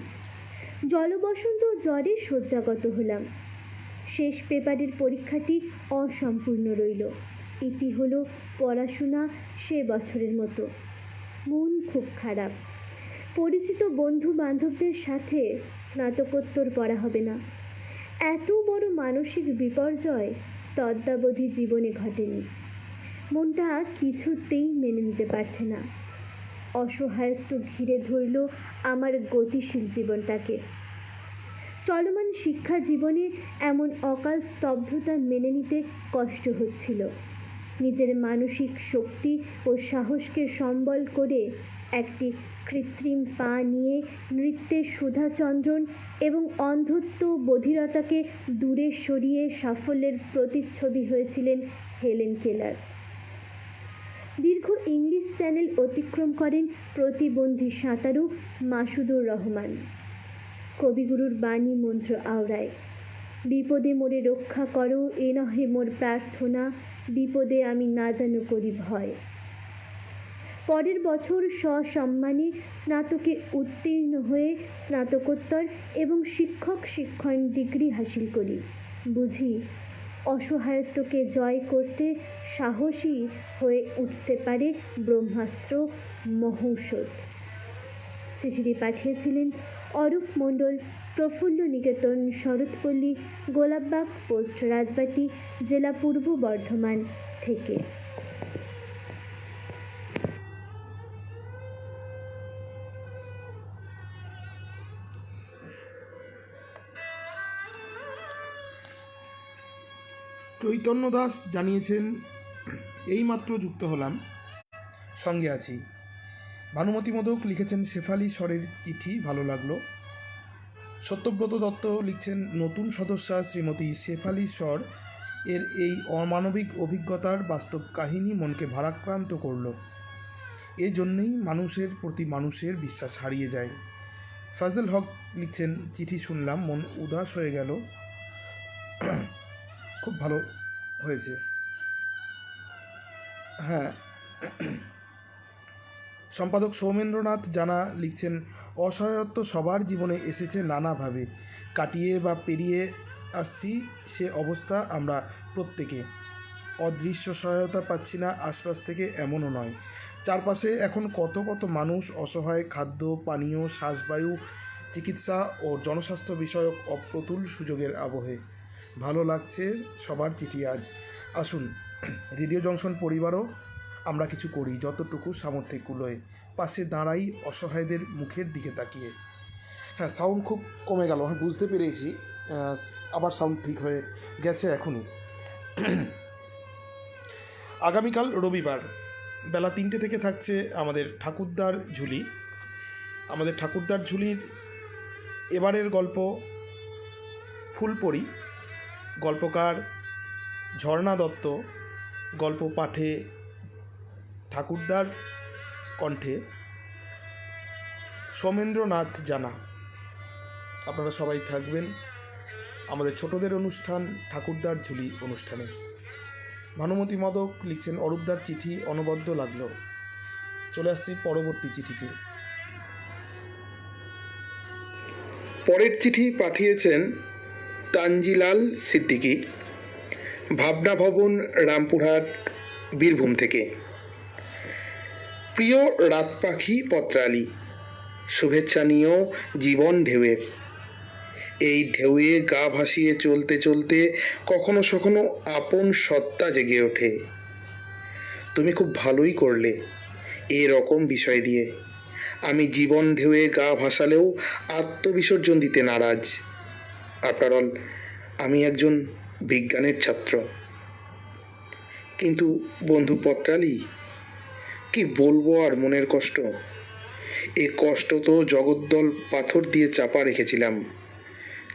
Speaker 4: জলবসন্ত জ্বরে শয্যাগত হলাম। শেষ পেপারের পরীক্ষাটি অসম্পূর্ণ রইল। এটি হলো পড়াশোনা সে বছরের মতো। মন খুব খারাপ। পরিচিত বন্ধু বান্ধবদের সাথে স্নাতকোত্তর পড়া হবে না। এত বড় মানসিক বিপর্যয় তদ্যাবধি জীবনে ঘটেনি। মনটা কিছুতেই মেনে নিতে পারছে না। অসহায়ত্ব ঘিরে ধরল আমার গতিশীল জীবনটাকে। চলমান শিক্ষা জীবনে এমন অকাল স্তব্ধতা মেনে নিতে কষ্ট হচ্ছিল। নিজের মানসিক শক্তি ও সাহসকে সম্বল করে একটি কৃত্রিম পা নিয়ে নৃত্যের সুধাচন্দ্রন এবং অন্ধত্ব বধিরতাকে দূরে সরিয়ে সাফল্যের প্রতিচ্ছবি হয়েছিলেন হেলেন কেলার। দীর্ঘ ইংলিশ চ্যানেল অতিক্রম করেন প্রতিবন্ধী সাঁতারু মাসুদুর রহমান। কবিগুরুর বাণী মন্ত্র আওড়ায়, বিপদে মোরে রক্ষা করো, এ নহে মোর প্রার্থনা, বিপদে আমি না যেন করি ভয়। পরের বছর সসম্মানে স্নাতকে উত্তীর্ণ হয়ে স্নাতকোত্তর এবং শিক্ষক শিক্ষণ ডিগ্রি হাসিল করি। বুঝি অসহায়ত্বকে জয় করতে সাহসী হয়ে উঠতে পারে ব্রহ্মাস্ত্র মহৌষধ। চিঠিটি পাঠিয়েছিলেন অরূপ মণ্ডল, প্রফুল্ল নিকেতন, শরৎপল্লী, গোলাপবাগ পোস্ট, রাজবাটি, জেলা পূর্ব বর্ধমান থেকে।
Speaker 2: চৈতন্য দাস জানিয়েছেন, এইমাত্র যুক্ত হলাম, সঙ্গে আছি। ভানুমতি মোদক লিখেছেন শেফালি স্বরের চিঠি, ভালো লাগলো। সত্যব্রত দত্ত লিখছেন, নতুন সদস্যা শ্রীমতী শেফালি স্বর এর এই অমানবিক অভিজ্ঞতার বাস্তব কাহিনী মনকে ভারাক্রান্ত করল। এজন্যই মানুষের প্রতি মানুষের বিশ্বাস হারিয়ে যায়। ফাজল হক লিখছেন, চিঠি শুনলাম, মন উদাস হয়ে গেল। খুব ভালো হয়েছে। হ্যাঁ, সম্পাদক সৌমেন্দ্রনাথ জানা লিখছেন, অসহায়ত্ব সবার জীবনে এসেছে নানাভাবে, কাটিয়ে বা পেরিয়ে আসছি সে অবস্থা আমরা প্রত্যেকে। অদৃশ্য সহায়তা পাচ্ছি না আশপাশ থেকে এমনও নয়, চারপাশে এখন কত কত মানুষ অসহায়, খাদ্য পানীয়, শ্বাসবায়ু, চিকিৎসা ও জনস্বাস্থ্য বিষয়ক অপ্রতুল সুযোগের আবহে। ভালো লাগছে সবার চিঠি আজ। আসুন, রেডিও জংশন পরিবারও আমরা কিছু করি, যতটুকু সামর্থ্যে কুলোয়, পাশে দাঁড়াই অসহায়দের মুখের দিকে তাকিয়ে। হ্যাঁ, সাউন্ড খুব কমে গেল, হ্যাঁ বুঝতে পেরেছি, আবার সাউন্ড ঠিক হয়ে গেছে এখনই। আগামীকাল রবিবার বেলা 3টে থেকে থাকছে আমাদের ঠাকুরদার ঝুলি। আমাদের ঠাকুরদার ঝুলির এবারের গল্প ফুলপরি, গল্পকার ঝর্ণা দত্ত, গল্প পাঠে ঠাকুরদার কণ্ঠে সৌমেন্দ্রনাথ জানা। আপনারা সবাই থাকবেন আমাদের ছোটদের অনুষ্ঠান ঠাকুরদার ঝুলি অনুষ্ঠানে। ভানুমতি মদক লিখছেন, অরূপদার চিঠি অনবদ্য লাগলো। চলে আসছি পরবর্তী চিঠিতে। পরের চিঠি পাঠিয়েছেন তানজিলাল সিদ্দিকী, ভাবনা ভবন, রামপুরহাট, বীরভূম থেকে। প্রিয় রাত পাখি পত্রালি, শুভেচ্ছা নিও জীবন ঢেউয়ের। এই ঢেউয়ে গা ভাসিয়ে চলতে চলতে কখনো কখনো আপন সত্তা জেগে ওঠে। তুমি খুব ভালোই করলে এরকম বিষয় দিয়ে। আমি জীবন ঢেউয়ে গা ভাসালেও আত্মবিসর্জন দিতে নারাজ। আফটার অল আমি একজন বিজ্ঞানের ছাত্র। কিন্তু বন্ধু পত্রালি, কি বলবো আর মনের কষ্ট। এ কষ্ট তো জগদ্দল পাথর দিয়ে চাপা রেখেছিলাম,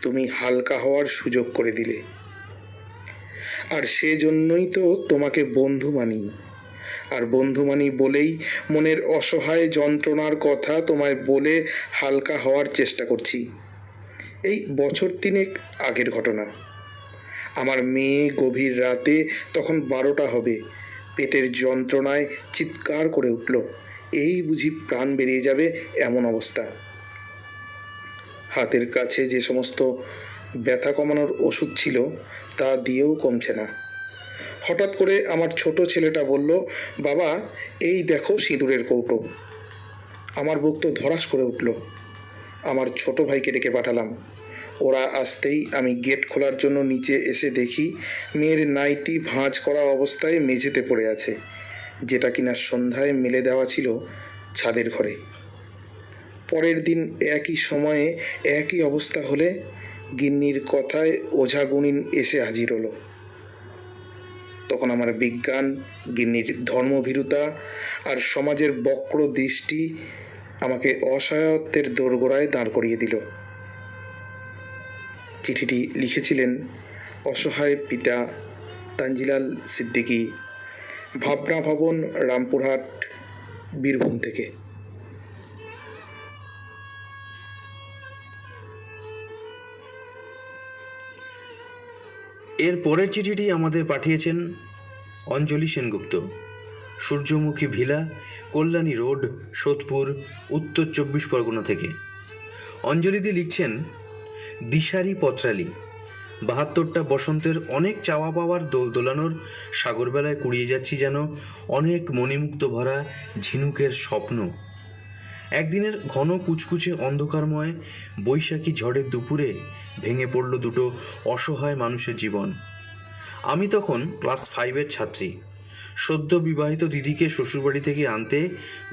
Speaker 2: তুমি হালকা হওয়ার সুযোগ করে দিলে। আর সেজন্যই তো তোমাকে বন্ধু মানি। আর বন্ধু মানি বলেই মনের অসহায় যন্ত্রণার কথা তোমায় বলে হালকা হওয়ার চেষ্টা করছি। এই বছর 3 আগের ঘটনা। আমার মেয়ে গভীর রাতে, তখন 12টা হবে, পেটের যন্ত্রণায় চিৎকার করে উঠল। এই বুঝি প্রাণ বেরিয়ে যাবে এমন অবস্থা। হাতের কাছে যে সমস্ত ব্যথা কমানোর ওষুধ ছিল তা দিয়েও কমছে না। হঠাৎ করে আমার ছোট ছেলেটা বলল, বাবা এই দেখো সিঁদুরের কৌটো। আমার বুক তো ধড়াস করে উঠল। আমার ছোট ভাইকে ডেকে পাঠালাম। ওরা আসতেই আমি গেট খোলার জন্য নিচে এসে দেখি মেয়ের নাইটি ভাঁজ করা অবস্থায় মেঝেতে পড়ে আছে, যেটা কিনা সন্ধ্যায় মেলে দেওয়া ছিল ছাদের ঘরে। পরের দিন একই সময়ে একই অবস্থা হলে গিন্নির কথায় ওঝা গুণিন এসে হাজির হলো। তখন আমার বিজ্ঞান, গিন্নির ধর্মভীরুতা আর সমাজের বক্র দৃষ্টি আমাকে অসহায়ত্বের দোরগোড়ায় দাঁড় করিয়ে দিল। চিঠিটি লিখেছিলেন অসহায় পিতা তানজিলাল সিদ্দিকী, ভাবনা ভবন, রামপুরহাট, বীরভূম থেকে।
Speaker 3: এর পরের চিঠিটি আমাদের পাঠিয়েছেন অঞ্জলি সেনগুপ্ত, সূর্যমুখী ভিলা, কল্যাণী রোড, সোদপুর, উত্তর 24 পরগনা থেকে। অঞ্জলিদি লিখছেন, দিশারি পত্রালি, 72টা বসন্তের অনেক চাওয়া পাওয়ার দোল দোলানোর সাগরবেলায় কুড়িয়ে যাচ্ছি যেন অনেক মণিমুক্ত ভরা ঝিনুকের স্বপ্ন। একদিনের ঘন কুচকুচে অন্ধকারময় বৈশাখী ঝড়ের দুপুরে ভেঙে পড়ল দুটো অসহায় মানুষের জীবন। আমি তখন ক্লাস 5-এর ছাত্রী। সদ্য বিবাহিত দিদিকে শ্বশুরবাড়ি থেকে আনতে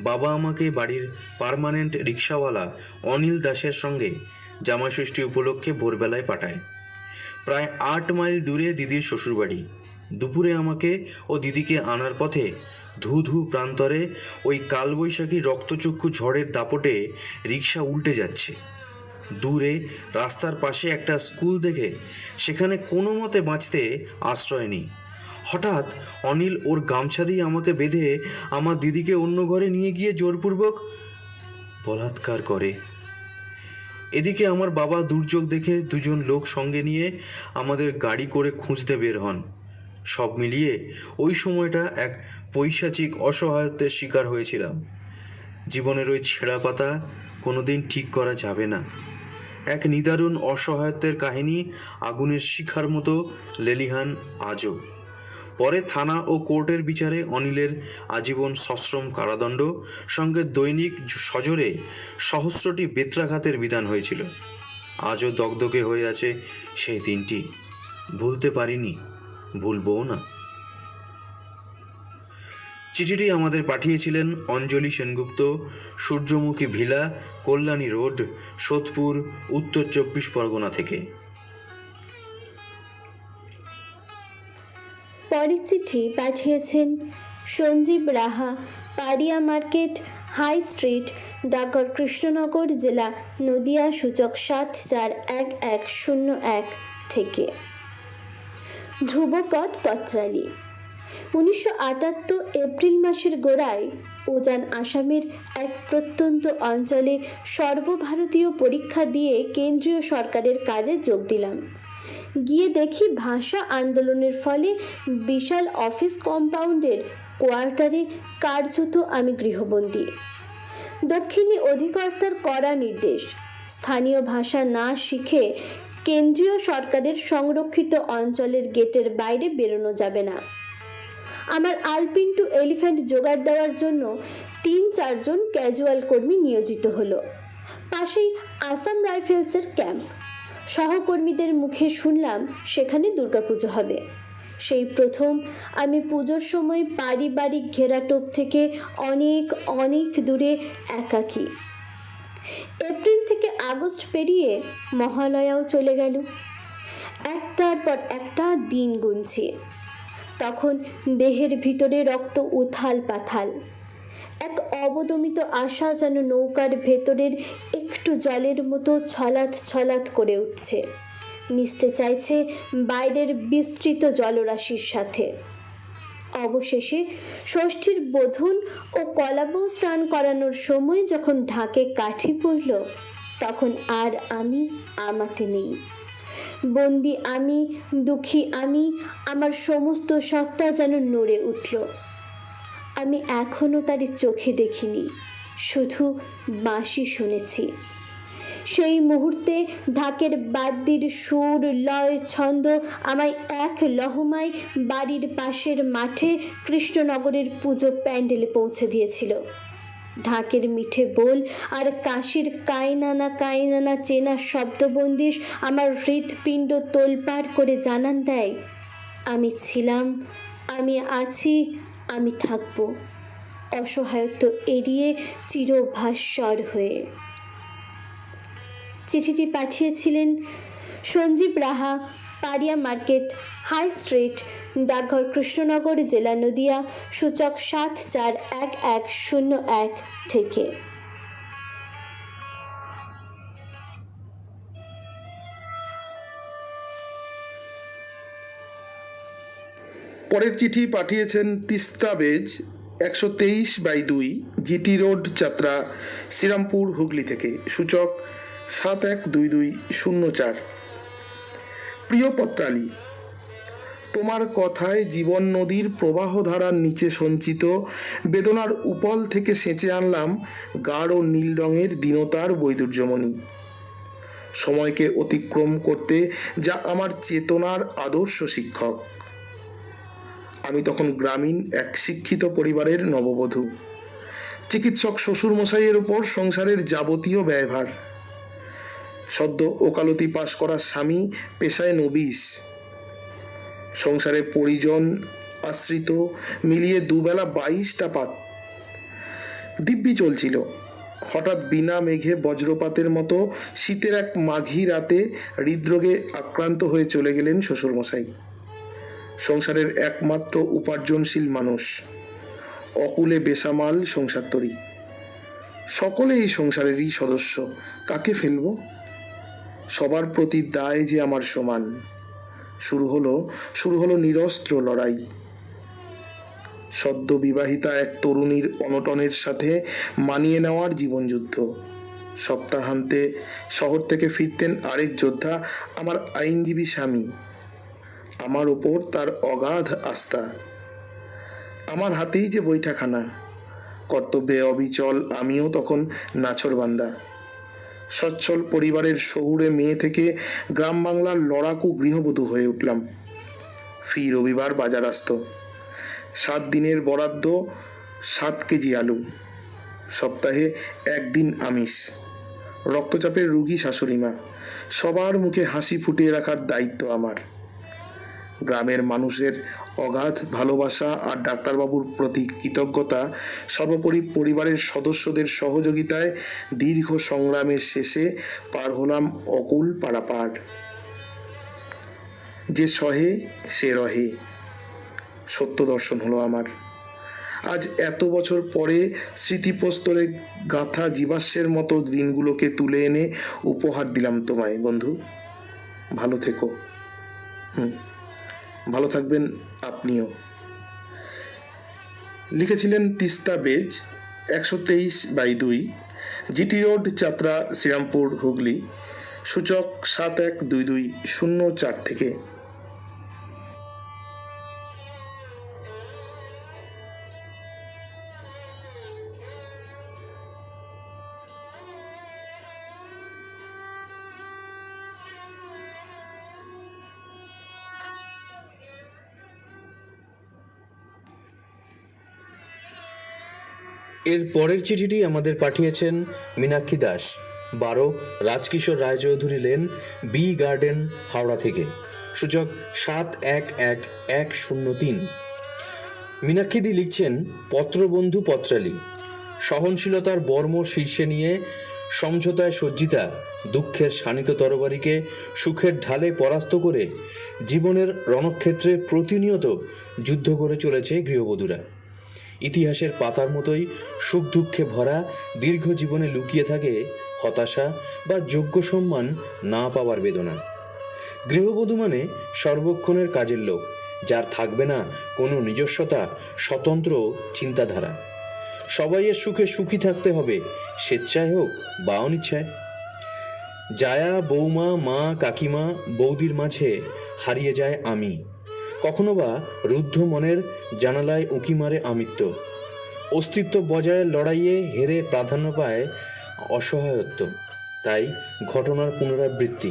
Speaker 3: বাবা আমাকে বাড়ির পার্মানেন্ট রিক্সাওয়ালা অনিল দাসের সঙ্গে জামাইষষ্ঠী উপলক্ষে ভোরবেলায় পাঠায়। প্রায় 8 মাইল দূরে দিদির শ্বশুরবাড়ি। দুপুরে আমাকে ও দিদিকে আনার পথে ধু ধু প্রান্তরে ওই কালবৈশাখী রক্তচক্ষু ঝড়ের দাপটে রিক্সা উল্টে যাচ্ছে। দূরে রাস্তার পাশে একটা স্কুল দেখে সেখানে কোনো মতে বাঁচতে আশ্রয় নিই। হঠাৎ অনিল ওর গামছা দিয়ে আমাকে বেঁধে আমার দিদিকে অন্য ঘরে নিয়ে গিয়ে জোরপূর্বক বলাৎকার করে। এদিকে আমার বাবা দুর্যোগ দেখে 2জন লোক সঙ্গে নিয়ে আমাদের গাড়ি করে খুঁজতে বের হন। সব মিলিয়ে ওই সময়টা এক পৈশাচিক অসহায়ত্বের শিকার হয়েছিলাম। জীবনের ওই ছেঁড়া পাতা কোনোদিন ঠিক করা যাবে না। এক নিদারুণ অসহায়ত্বের কাহিনী আগুনের শিখার মতো লেলিহান আজও। পরে থানা ও কোর্টের বিচারে অনিলের আজীবন সশ্রম কারাদণ্ড সঙ্গে দৈনিক সজোরে সহস্রটি বেত্রাঘাতের বিধান হয়েছিল। আজও দগদগে হয়ে আছে সেই দিনটি। ভুলতে পারিনি, ভুলবও না। চিঠিটি আমাদের পাঠিয়েছিলেন অঞ্জলি সেনগুপ্ত, সূর্যমুখী ভিলা, কল্যাণী রোড, সোদপুর, উত্তর 24 পরগনা থেকে।
Speaker 4: পরের চিঠি পাঠিয়েছেন সঞ্জীব রাহা, পাড়িয়া মার্কেট, হাই স্ট্রিট, ডাকঘর কৃষ্ণনগর, জেলা নদিয়া, সূচক 741101 থেকে। ধ্রুবপদ পত্রালি, 1978 এপ্রিল মাসের গোড়ায় উজান আসামের এক প্রত্যন্ত অঞ্চলে সর্বভারতীয় পরীক্ষা দিয়ে কেন্দ্রীয় সরকারের কাজে যোগ দিলাম। গিয়ে দেখি ভাষা আন্দোলনের ফলে বিশাল অফিস কম্পাউন্ডের কোয়ার্টারে কার্যত আমি গৃহবন্দী। দক্ষিণী অধিকর্তার কড়া নির্দেশ, স্থানীয় ভাষা না শিখে কেন্দ্রীয় সরকারের সংরক্ষিত অঞ্চলের গেটের বাইরে বেরোনো যাবে না। আমার আলপিন্টু এলিফ্যান্ট জোগাড় দেওয়ার জন্য 3-4 জন ক্যাজুয়াল কর্মী নিয়োজিত হলো। পাশেই আসাম রাইফেলসের ক্যাম্প। সহকর্মীদের মুখে শুনলাম সেখানে দুর্গাপুজো হবে। সেই প্রথম আমি পুজোর সময় পারিবারিক ঘেরাটোপ থেকে অনেক অনেক দূরে একাকী। এপ্রিল থেকে আগস্ট পেরিয়ে মহালয়াও চলে গেল। একটার পর একটা দিন গুনছি। তখন দেহের ভিতরে রক্ত উথাল পাথাল। এক অবদমিত আশা যেন নৌকার ভেতরের একটু জলের মতো ছলাৎ ছলাৎ করে উঠছে, মিশতে চাইছে বাইরের বিস্তৃত জলরাশির সাথে। অবশেষে ষষ্ঠীর বোধন ও কলাবউ স্নান করানোর সময় যখন ঢাকে কাঠি পড়ল, তখন আর আমি আমাতে নেই। বন্দি আমি, দুঃখী আমি, আমার সমস্ত সত্তা যেন নড়ে উঠল। আমি এখনও তার চোখে দেখিনি, শুধু বাঁশি শুনেছি। সেই মুহূর্তে ঢাকের বাদ্যির সুর, লয়, ছন্দ আমায় এক লহমায় বাড়ির পাশের মাঠে কৃষ্ণনগরের পুজো প্যান্ডেলে পৌঁছে দিয়েছিল। ঢাকের মিঠে বোল আর কাশির কাইনানা চেনা শব্দবন্দিশ আমার হৃৎপিণ্ড তোলপাড় করে জানান দেয়, আমি ছিলাম, আমি আছি, আমি থাকব, অসহায়ত্ব এড়িয়ে চিরভাস্বর হয়ে। চিঠিটি পাঠিয়েছিলেন সঞ্জীব রাহা, পাড়িয়া মার্কেট, হাই স্ট্রিট, ডাকঘর কৃষ্ণনগর, জেলা নদিয়া, সূচক 741101 থেকে।
Speaker 2: পরের চিঠি পাঠিয়েছেন তিস্তা বেজ 123/2 জিটি রোড, যাত্রা, শ্রীরামপুর, হুগলি থেকে। সূচক 712204। প্রিয় পত্রালী, তোমার কথায় জীবন নদীর প্রবাহধারার নিচে সঞ্চিত বেদনার উপল থেকে সেঁচে আনলাম গাঢ় নীল রঙের দীনতার বৈদুর্যমণি। সময়কে অতিক্রম করতে যা আমার চেতনার আদর্শ শিক্ষক। আমি তখন গ্রামীণ এক শিক্ষিত পরিবারের নববধূ। চিকিৎসক শ্বশুরমশাইয়ের ওপর সংসারের যাবতীয় ব্যয়ভার। সদ্য ওকালতি পাশ করা স্বামী পেশায় নবিশ। সংসারে পরিজন আশ্রিত মিলিয়ে দুবেলা 22টা পাত। দিব্যি চলছিল। হঠাৎ বিনা মেঘে বজ্রপাতের মতো শীতের এক মাঘী রাতে হৃদরোগে আক্রান্ত হয়ে চলে গেলেন শ্বশুরমশাই। সংসারের একমাত্র উপার্জনশীল মানুষ, অকুলে বেসামাল সংসার তরী। সকলে এই সংসারেরই সদস্য, কাকে ফেলব? সবার প্রতি দায় যে আমার সমান। শুরু হলো নিরস্ত্র লড়াই। সদ্য বিবাহিতা এক তরুণীর অনটনের সাথে মানিয়ে নেওয়ার জীবনযুদ্ধ। সপ্তাহান্তে শহর থেকে ফিরতেন আরেক যোদ্ধা, আমার আইনজীবী স্বামী। আমার ওপর তার অগাধ আস্থা। আমার হাতেই যে বৈঠাখানা। কর্তব্যে অবিচল আমিও তখন নাছোড়বান্দা। সচ্ছল পরিবারের শহুরে মেয়ে থেকে গ্রাম বাংলার লড়াকু গৃহবধূ হয়ে উঠলাম। ফি রবিবার বাজার আসত। 7 দিনের বরাদ্দ 7 কেজি আলু। সপ্তাহে 1 দিন আমিষ। রক্তচাপের রুগী শাশুড়িমা। সবার মুখে হাসি ফুটিয়ে রাখার দায়িত্ব আমার। গ্রামের মানুষের অগাধ ভালোবাসা আর ডাক্তারবাবুর প্রতি কৃতজ্ঞতা, সর্বোপরি পরিবারের সদস্যদের সহযোগিতায় দীর্ঘ সংগ্রামের শেষে পার হলাম অকুল পারাপার। যে সহে সে রহে, সত্য দর্শন হলো আমার। আজ এত বছর পরে স্মৃতিপ্রস্তরে গাঁথা জীবাশ্মের মতো দিনগুলোকে তুলে এনে উপহার দিলাম তোমায় বন্ধু। ভালো থেকো। ভালো থাকবেন আপনিও। লিখেছিলেন তিস্তা বেজ 123/2 জিটি রোড, যাত্রা, শ্রীরামপুর, হুগলি। সূচক 712204 থেকে।
Speaker 3: এর পরের চিঠিটি আমাদের পাঠিয়েছেন Meenakshi Das, 12 Rajkishore Roychowdhury lane, B garden, Howrah থেকে। সূচক 711103। মীনাক্ষীদি লিখছেন, পত্রবন্ধু পত্রালী, সহনশীলতার বর্ম শীর্ষে নিয়ে সমঝোতায় সজ্জিতা দুঃখের শানিত তরবারিকে সুখের ঢালে পরাস্ত করে জীবনের রণক্ষেত্রে প্রতিনিয়ত যুদ্ধ করে চলেছে গৃহবধূরা। ইতিহাসের পাতার মতোই সুখ দুঃখে ভরা দীর্ঘ জীবনে লুকিয়ে থাকে হতাশা বা যোগ্য সম্মান না পাওয়ার বেদনা। গৃহবধূ মানে সর্বক্ষণের কাজের লোক, যার থাকবে না কোনো নিজস্বতা, স্বতন্ত্র চিন্তাধারা। সবাইয়ের সুখে সুখী থাকতে হবে, স্বেচ্ছায় হোক বা অনিচ্ছায়। জায়া, বৌমা, মা, কাকিমা, বৌদির মাঝে হারিয়ে যায় আমি। কখনো বা রুদ্ধ মনের জানালায় উঁকি মারে আমিত্ব। অস্তিত্ব বজায়ের লড়াইয়ে হেরে প্রাধান্য পায় অসহায়ত্ব। তাই ঘটনার পুনরাবৃত্তি।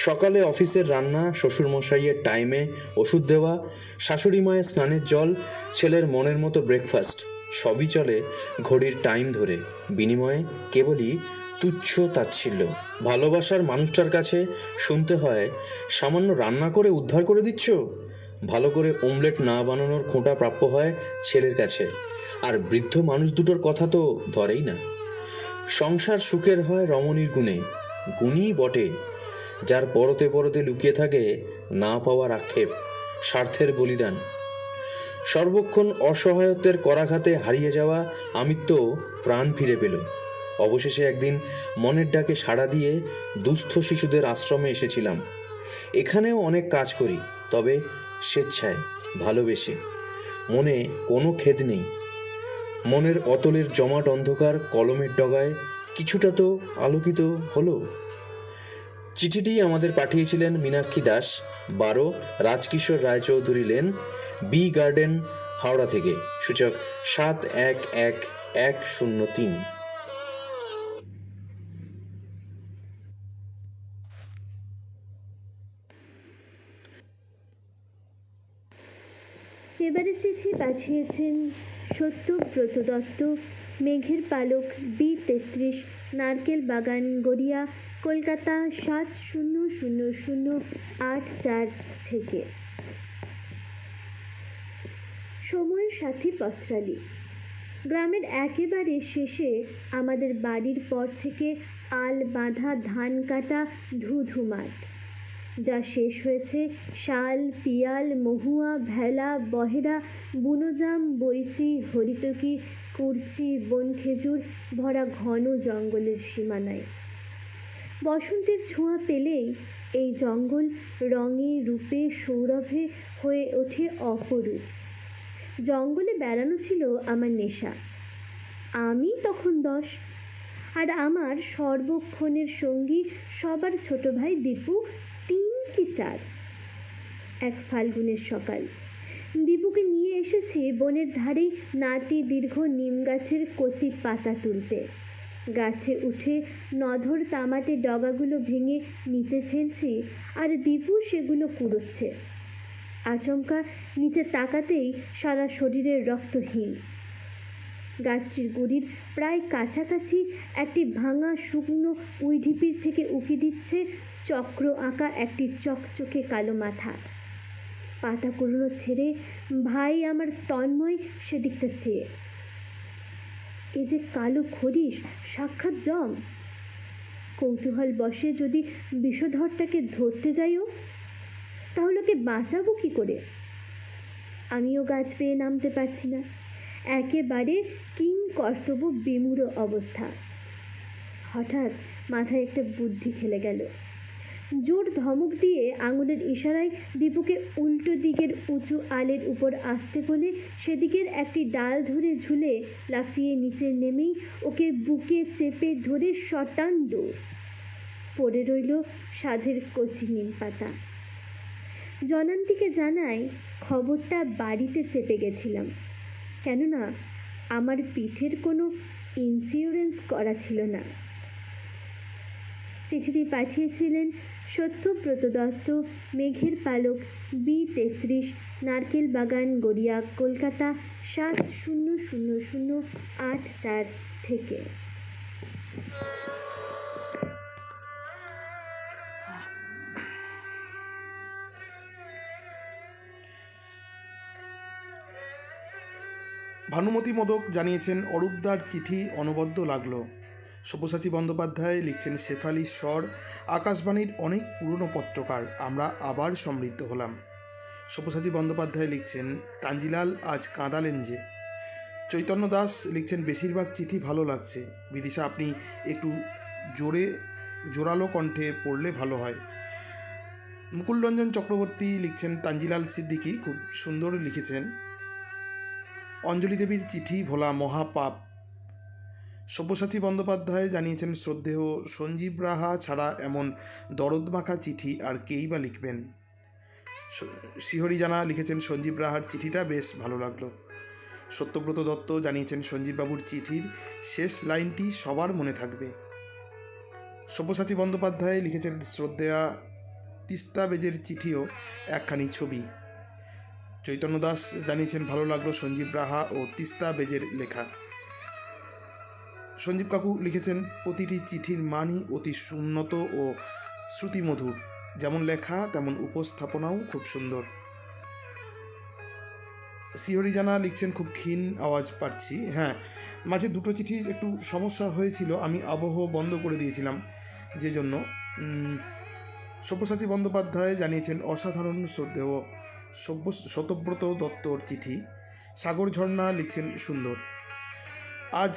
Speaker 3: সকালে অফিসের রান্না, শ্বশুরমশাইয়ের টাইমে ওষুধ দেওয়া, শাশুড়ি মায়ের স্নানের জল, ছেলের মনের মতো ব্রেকফাস্ট। সবই চলে ঘড়ির টাইম ধরে, বিনিময়ে কেবলই তুচ্ছ তাচ্ছিল্য। ভালোবাসার মানুষটার কাছে শুনতে হয়, সামান্য রান্না করে উদ্ধার করে দিচ্ছ। ভালো করে অমলেট না বানানোর খোঁটা প্রাপ্য হয় ছেলের কাছে, আর বৃদ্ধ মানুষ দুটোর কথা তো ধরেই না। সংসার সুখের হয় রমণীর গুণে, গুণই বটে, যার পরতে পরতে লুকিয়ে থাকে না পাওয়ার আক্ষেপ, স্বার্থের বলিদান। সর্বক্ষণ অসহায়ত্বের করাঘাতে হারিয়ে যাওয়া আমিত্ব প্রাণ ফিরে পেল। অবশেষে একদিন মনের ডাকে সাড়া দিয়ে দুস্থ শিশুদের আশ্রমে এসেছিলাম। এখানেও অনেক কাজ করি, তবে স্বেচ্ছায়, ভালোবেসে। মনে কোনো খেদ নেই। মনের অতলের জমাট অন্ধকার কলমের ডগায় কিছুটা তো আলোকিত হলো। চিঠিটি আমাদের পাঠিয়েছিলেন Meenakshi Das, 12 Rajkishore Roychowdhury lane, B garden, Howrah থেকে। সূচক 711103।
Speaker 4: এবারে চিঠি পাঠিয়েছেন সত্যব্রত দত্ত, মেঘের পালক, B33, নারকেল বাগান, গড়িয়া, কলকাতা 700084 থেকে। সময়ের সাথী পত্রালি। গ্রামের একেবারে শেষে আমাদের বাড়ির পর থেকে আল বাঁধা ধান কাটা ধুধু মাঠ, যা শেষ হয়েছে শাল, পিয়াল, মহুয়া, ভেলা, বহেরা, বুনোজাম, বইচি, হরিতকি, কুরচি, বনখেজুর ভরা ঘন জঙ্গলের সীমানায়। বসন্তের ছোঁয়া পেলেই এই জঙ্গল রঙে রূপে সৌরভে হয়ে ওঠে অপরূপ। জঙ্গলে বেড়ানো ছিল আমার নেশা। আমি তখন 10, আর আমার সর্বক্ষণের সঙ্গী সবার ছোট ভাই দীপু 3 কি 4। এক ফাল্গুনের সকাল দীপুকে নিয়ে এসেছি বনের ধারে নাতি দীর্ঘ নিম গাছের কচি পাতা তুলতে। গাছে উঠে নধর তামাটে ডগাগুলো ভেঙে নিচে ফেলছি, আর দীপু সেগুলো কুড়োচ্ছে। আচমকা নিচে তাকাতেই সারা শরীরের রক্তহীন। গাছটির গুড়ির প্রায় কাছাকাছি একটি ভাঙা শুকনো উইঢিপির থেকে উকি দিচ্ছে চক্র আঁকা একটি চকচকে কালো মাথা। পাতা কুড়োনো ছেড়ে ভাই আমার তন্ময় সেদিকটা চেয়ে। এ যে কালো খরিস, সাক্ষাৎ জম। কৌতূহল বসে যদি বিষধরটাকে ধরতে যাইও, তাহলে ওকে বাঁচাবো কি করে? আমিও গাছ পেয়ে নামতে পারছি না, একেবারে কিং কর্তব্য বিমূঢ় অবস্থা। হঠাৎ মাথায় একটা বুদ্ধি খেলে গেল। জোর ধমক দিয়ে আঙুলের ইশারায় দীপুকে উল্টো দিকের উঁচু আলের উপর আসতে বলে সেদিকের একটি ডাল ধরে ঝুলে লাফিয়ে নিচে নেমেই ওকে বুকে চেপে ধরে শটান দৌড়। পড়ে রইল সাধের কচি নিম পাতা। জনান্তিকে জানাই খবরটা বাড়িতে চেপে গেছিলাম, কেননা আমার পিঠের কোনো ইন্স্যুরেন্স করা ছিল না। চিঠিটি পাঠিয়েছিলেন সত্যব্রত দত্ত, মেঘের পালক, B33, নারকেল বাগান, গড়িয়া, কলকাতা 700084 থেকে।
Speaker 2: ভানুমতি মোদক জানিয়েছেন, অরূপদার চিঠি অনবদ্য লাগলো। সব্যসাচী বন্দ্যোপাধ্যায় লিখছেন, শেফালি স্বর, আকাশবাণীর অনেক পুরনো পত্রকার, আমরা আবার সমৃদ্ধ হলাম। সব্যসাচী বন্দ্যোপাধ্যায় লিখছেন, তাঞ্জিলাল আজ কাঁদালেন যে। চৈতন্য দাস লিখছেন, বেশিরভাগ চিঠি ভালো লাগছে, বিদিশা আপনি একটু জোরালো কণ্ঠে পড়লে ভালো হয়। মুকুলরঞ্জন চক্রবর্তী লিখছেন, তাঞ্জিলাল সিদ্দিকী খুব সুন্দর লিখেছেন। অঞ্জলি দেবীর চিঠি ভোলা মহাপাপ। সব্যসাচী বন্দ্যোপাধ্যায় জানিয়েছেন, শ্রদ্ধেয় সঞ্জীব রাহা ছাড়া এমন দরদমাখা চিঠি আর কেই বা লিখবেন। শিহরি জানা লিখেছেন, সঞ্জীব রাহার চিঠিটা বেশ ভালো লাগলো। সত্যব্রত দত্ত জানিয়েছেন, সঞ্জীববাবুর চিঠির শেষ লাইনটি সবার মনে থাকবে। সব্যসাচী বন্দ্যোপাধ্যায় লিখেছেন, শ্রদ্ধেয়া তিস্তা বেজের চিঠিও একখানি ছবি। চৈতন্য দাস জানিয়েছেন ভালো লাগলো সঞ্জীব রাহা ও তিস্তা বেজের লেখা। সঞ্জীব কাকু লিখেছেন প্রতিটি চিঠির মানই অতি উন্নত ও শ্রুতিমধুর, যেমন লেখা তেমন উপস্থাপনাও খুব সুন্দর। সিহরিজানা লিখছেন খুব ক্ষীণ আওয়াজ পাচ্ছি। হ্যাঁ, মাঝে দুটো চিঠির একটু সমস্যা হয়েছিল, আমি আবহ বন্ধ করে দিয়েছিলাম যে জন্য। সব্যসাচী বন্দ্যোপাধ্যায় জানিয়েছেন অসাধারণ শ্রদ্ধেয় শতব্রত দত্তর চিঠি। সাগর ঝর্ণা লিখছেন সুন্দর। আজ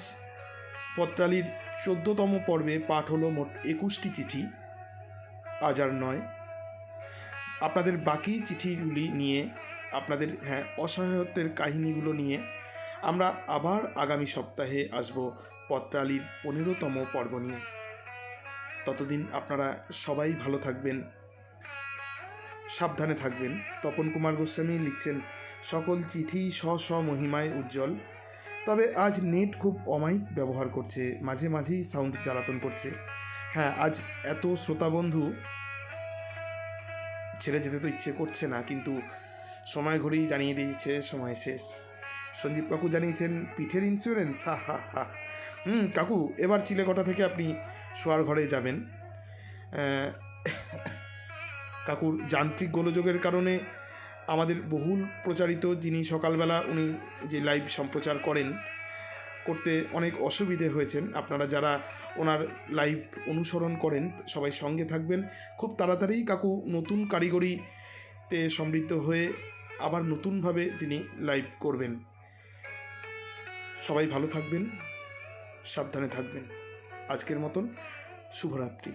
Speaker 2: পত্রালির 14তম পর্বে পাঠ হলো মোট 21টি চিঠি, আজ আর নয়। আপনাদের বাকি চিঠিগুলি নিয়ে, আপনাদের অসহায়ত্বের কাহিনীগুলো নিয়ে আমরা আবার আগামী সপ্তাহে আসব পত্রালির 15তম পর্ব নিয়ে। ততদিন আপনারা সবাই ভালো থাকবেন, সাবধানে থাকবেন। তপন কুমার গোস্বামী লিখছেন সকল চিঠি স্ব মহিমায় উজ্জ্বল, তবে আজ নেট খুব অমায়িক ব্যবহার করছে, মাঝে মাঝেই সাউন্ড জ্বালাতন করছে। হ্যাঁ, আজ এত শ্রোতাবন্ধু ছেড়ে যেতে তো ইচ্ছে করছে না, কিন্তু সময় ঘড়িই জানিয়ে দিয়েছে সময় শেষ। সঞ্জীব কাকু জানিয়েছেন পিঠের ইন্স্যুরেন্স, হা হা হা। কাকু, এবার চিলেকোঠা থেকে আপনি শোয়ার ঘরে যাবেন। কাকুর যান্ত্রিক গোলযোগের কারণে আমাদের বহুল প্রচারিত, যিনি সকালবেলা উনি যে লাইভ সম্প্রচার করতে অনেক অসুবিধে হয়েছেন। আপনারা যারা ওনার লাইভ অনুসরণ করেন সবাই সঙ্গে থাকবেন। খুব তাড়াতাড়ি কাকু নতুন কারিগরিতে সমৃদ্ধ হয়ে আবার নতুনভাবে তিনি লাইভ করবেন। সবাই ভালো থাকবেন, সাবধানে থাকবেন। আজকের মতন শুভরাত্রি।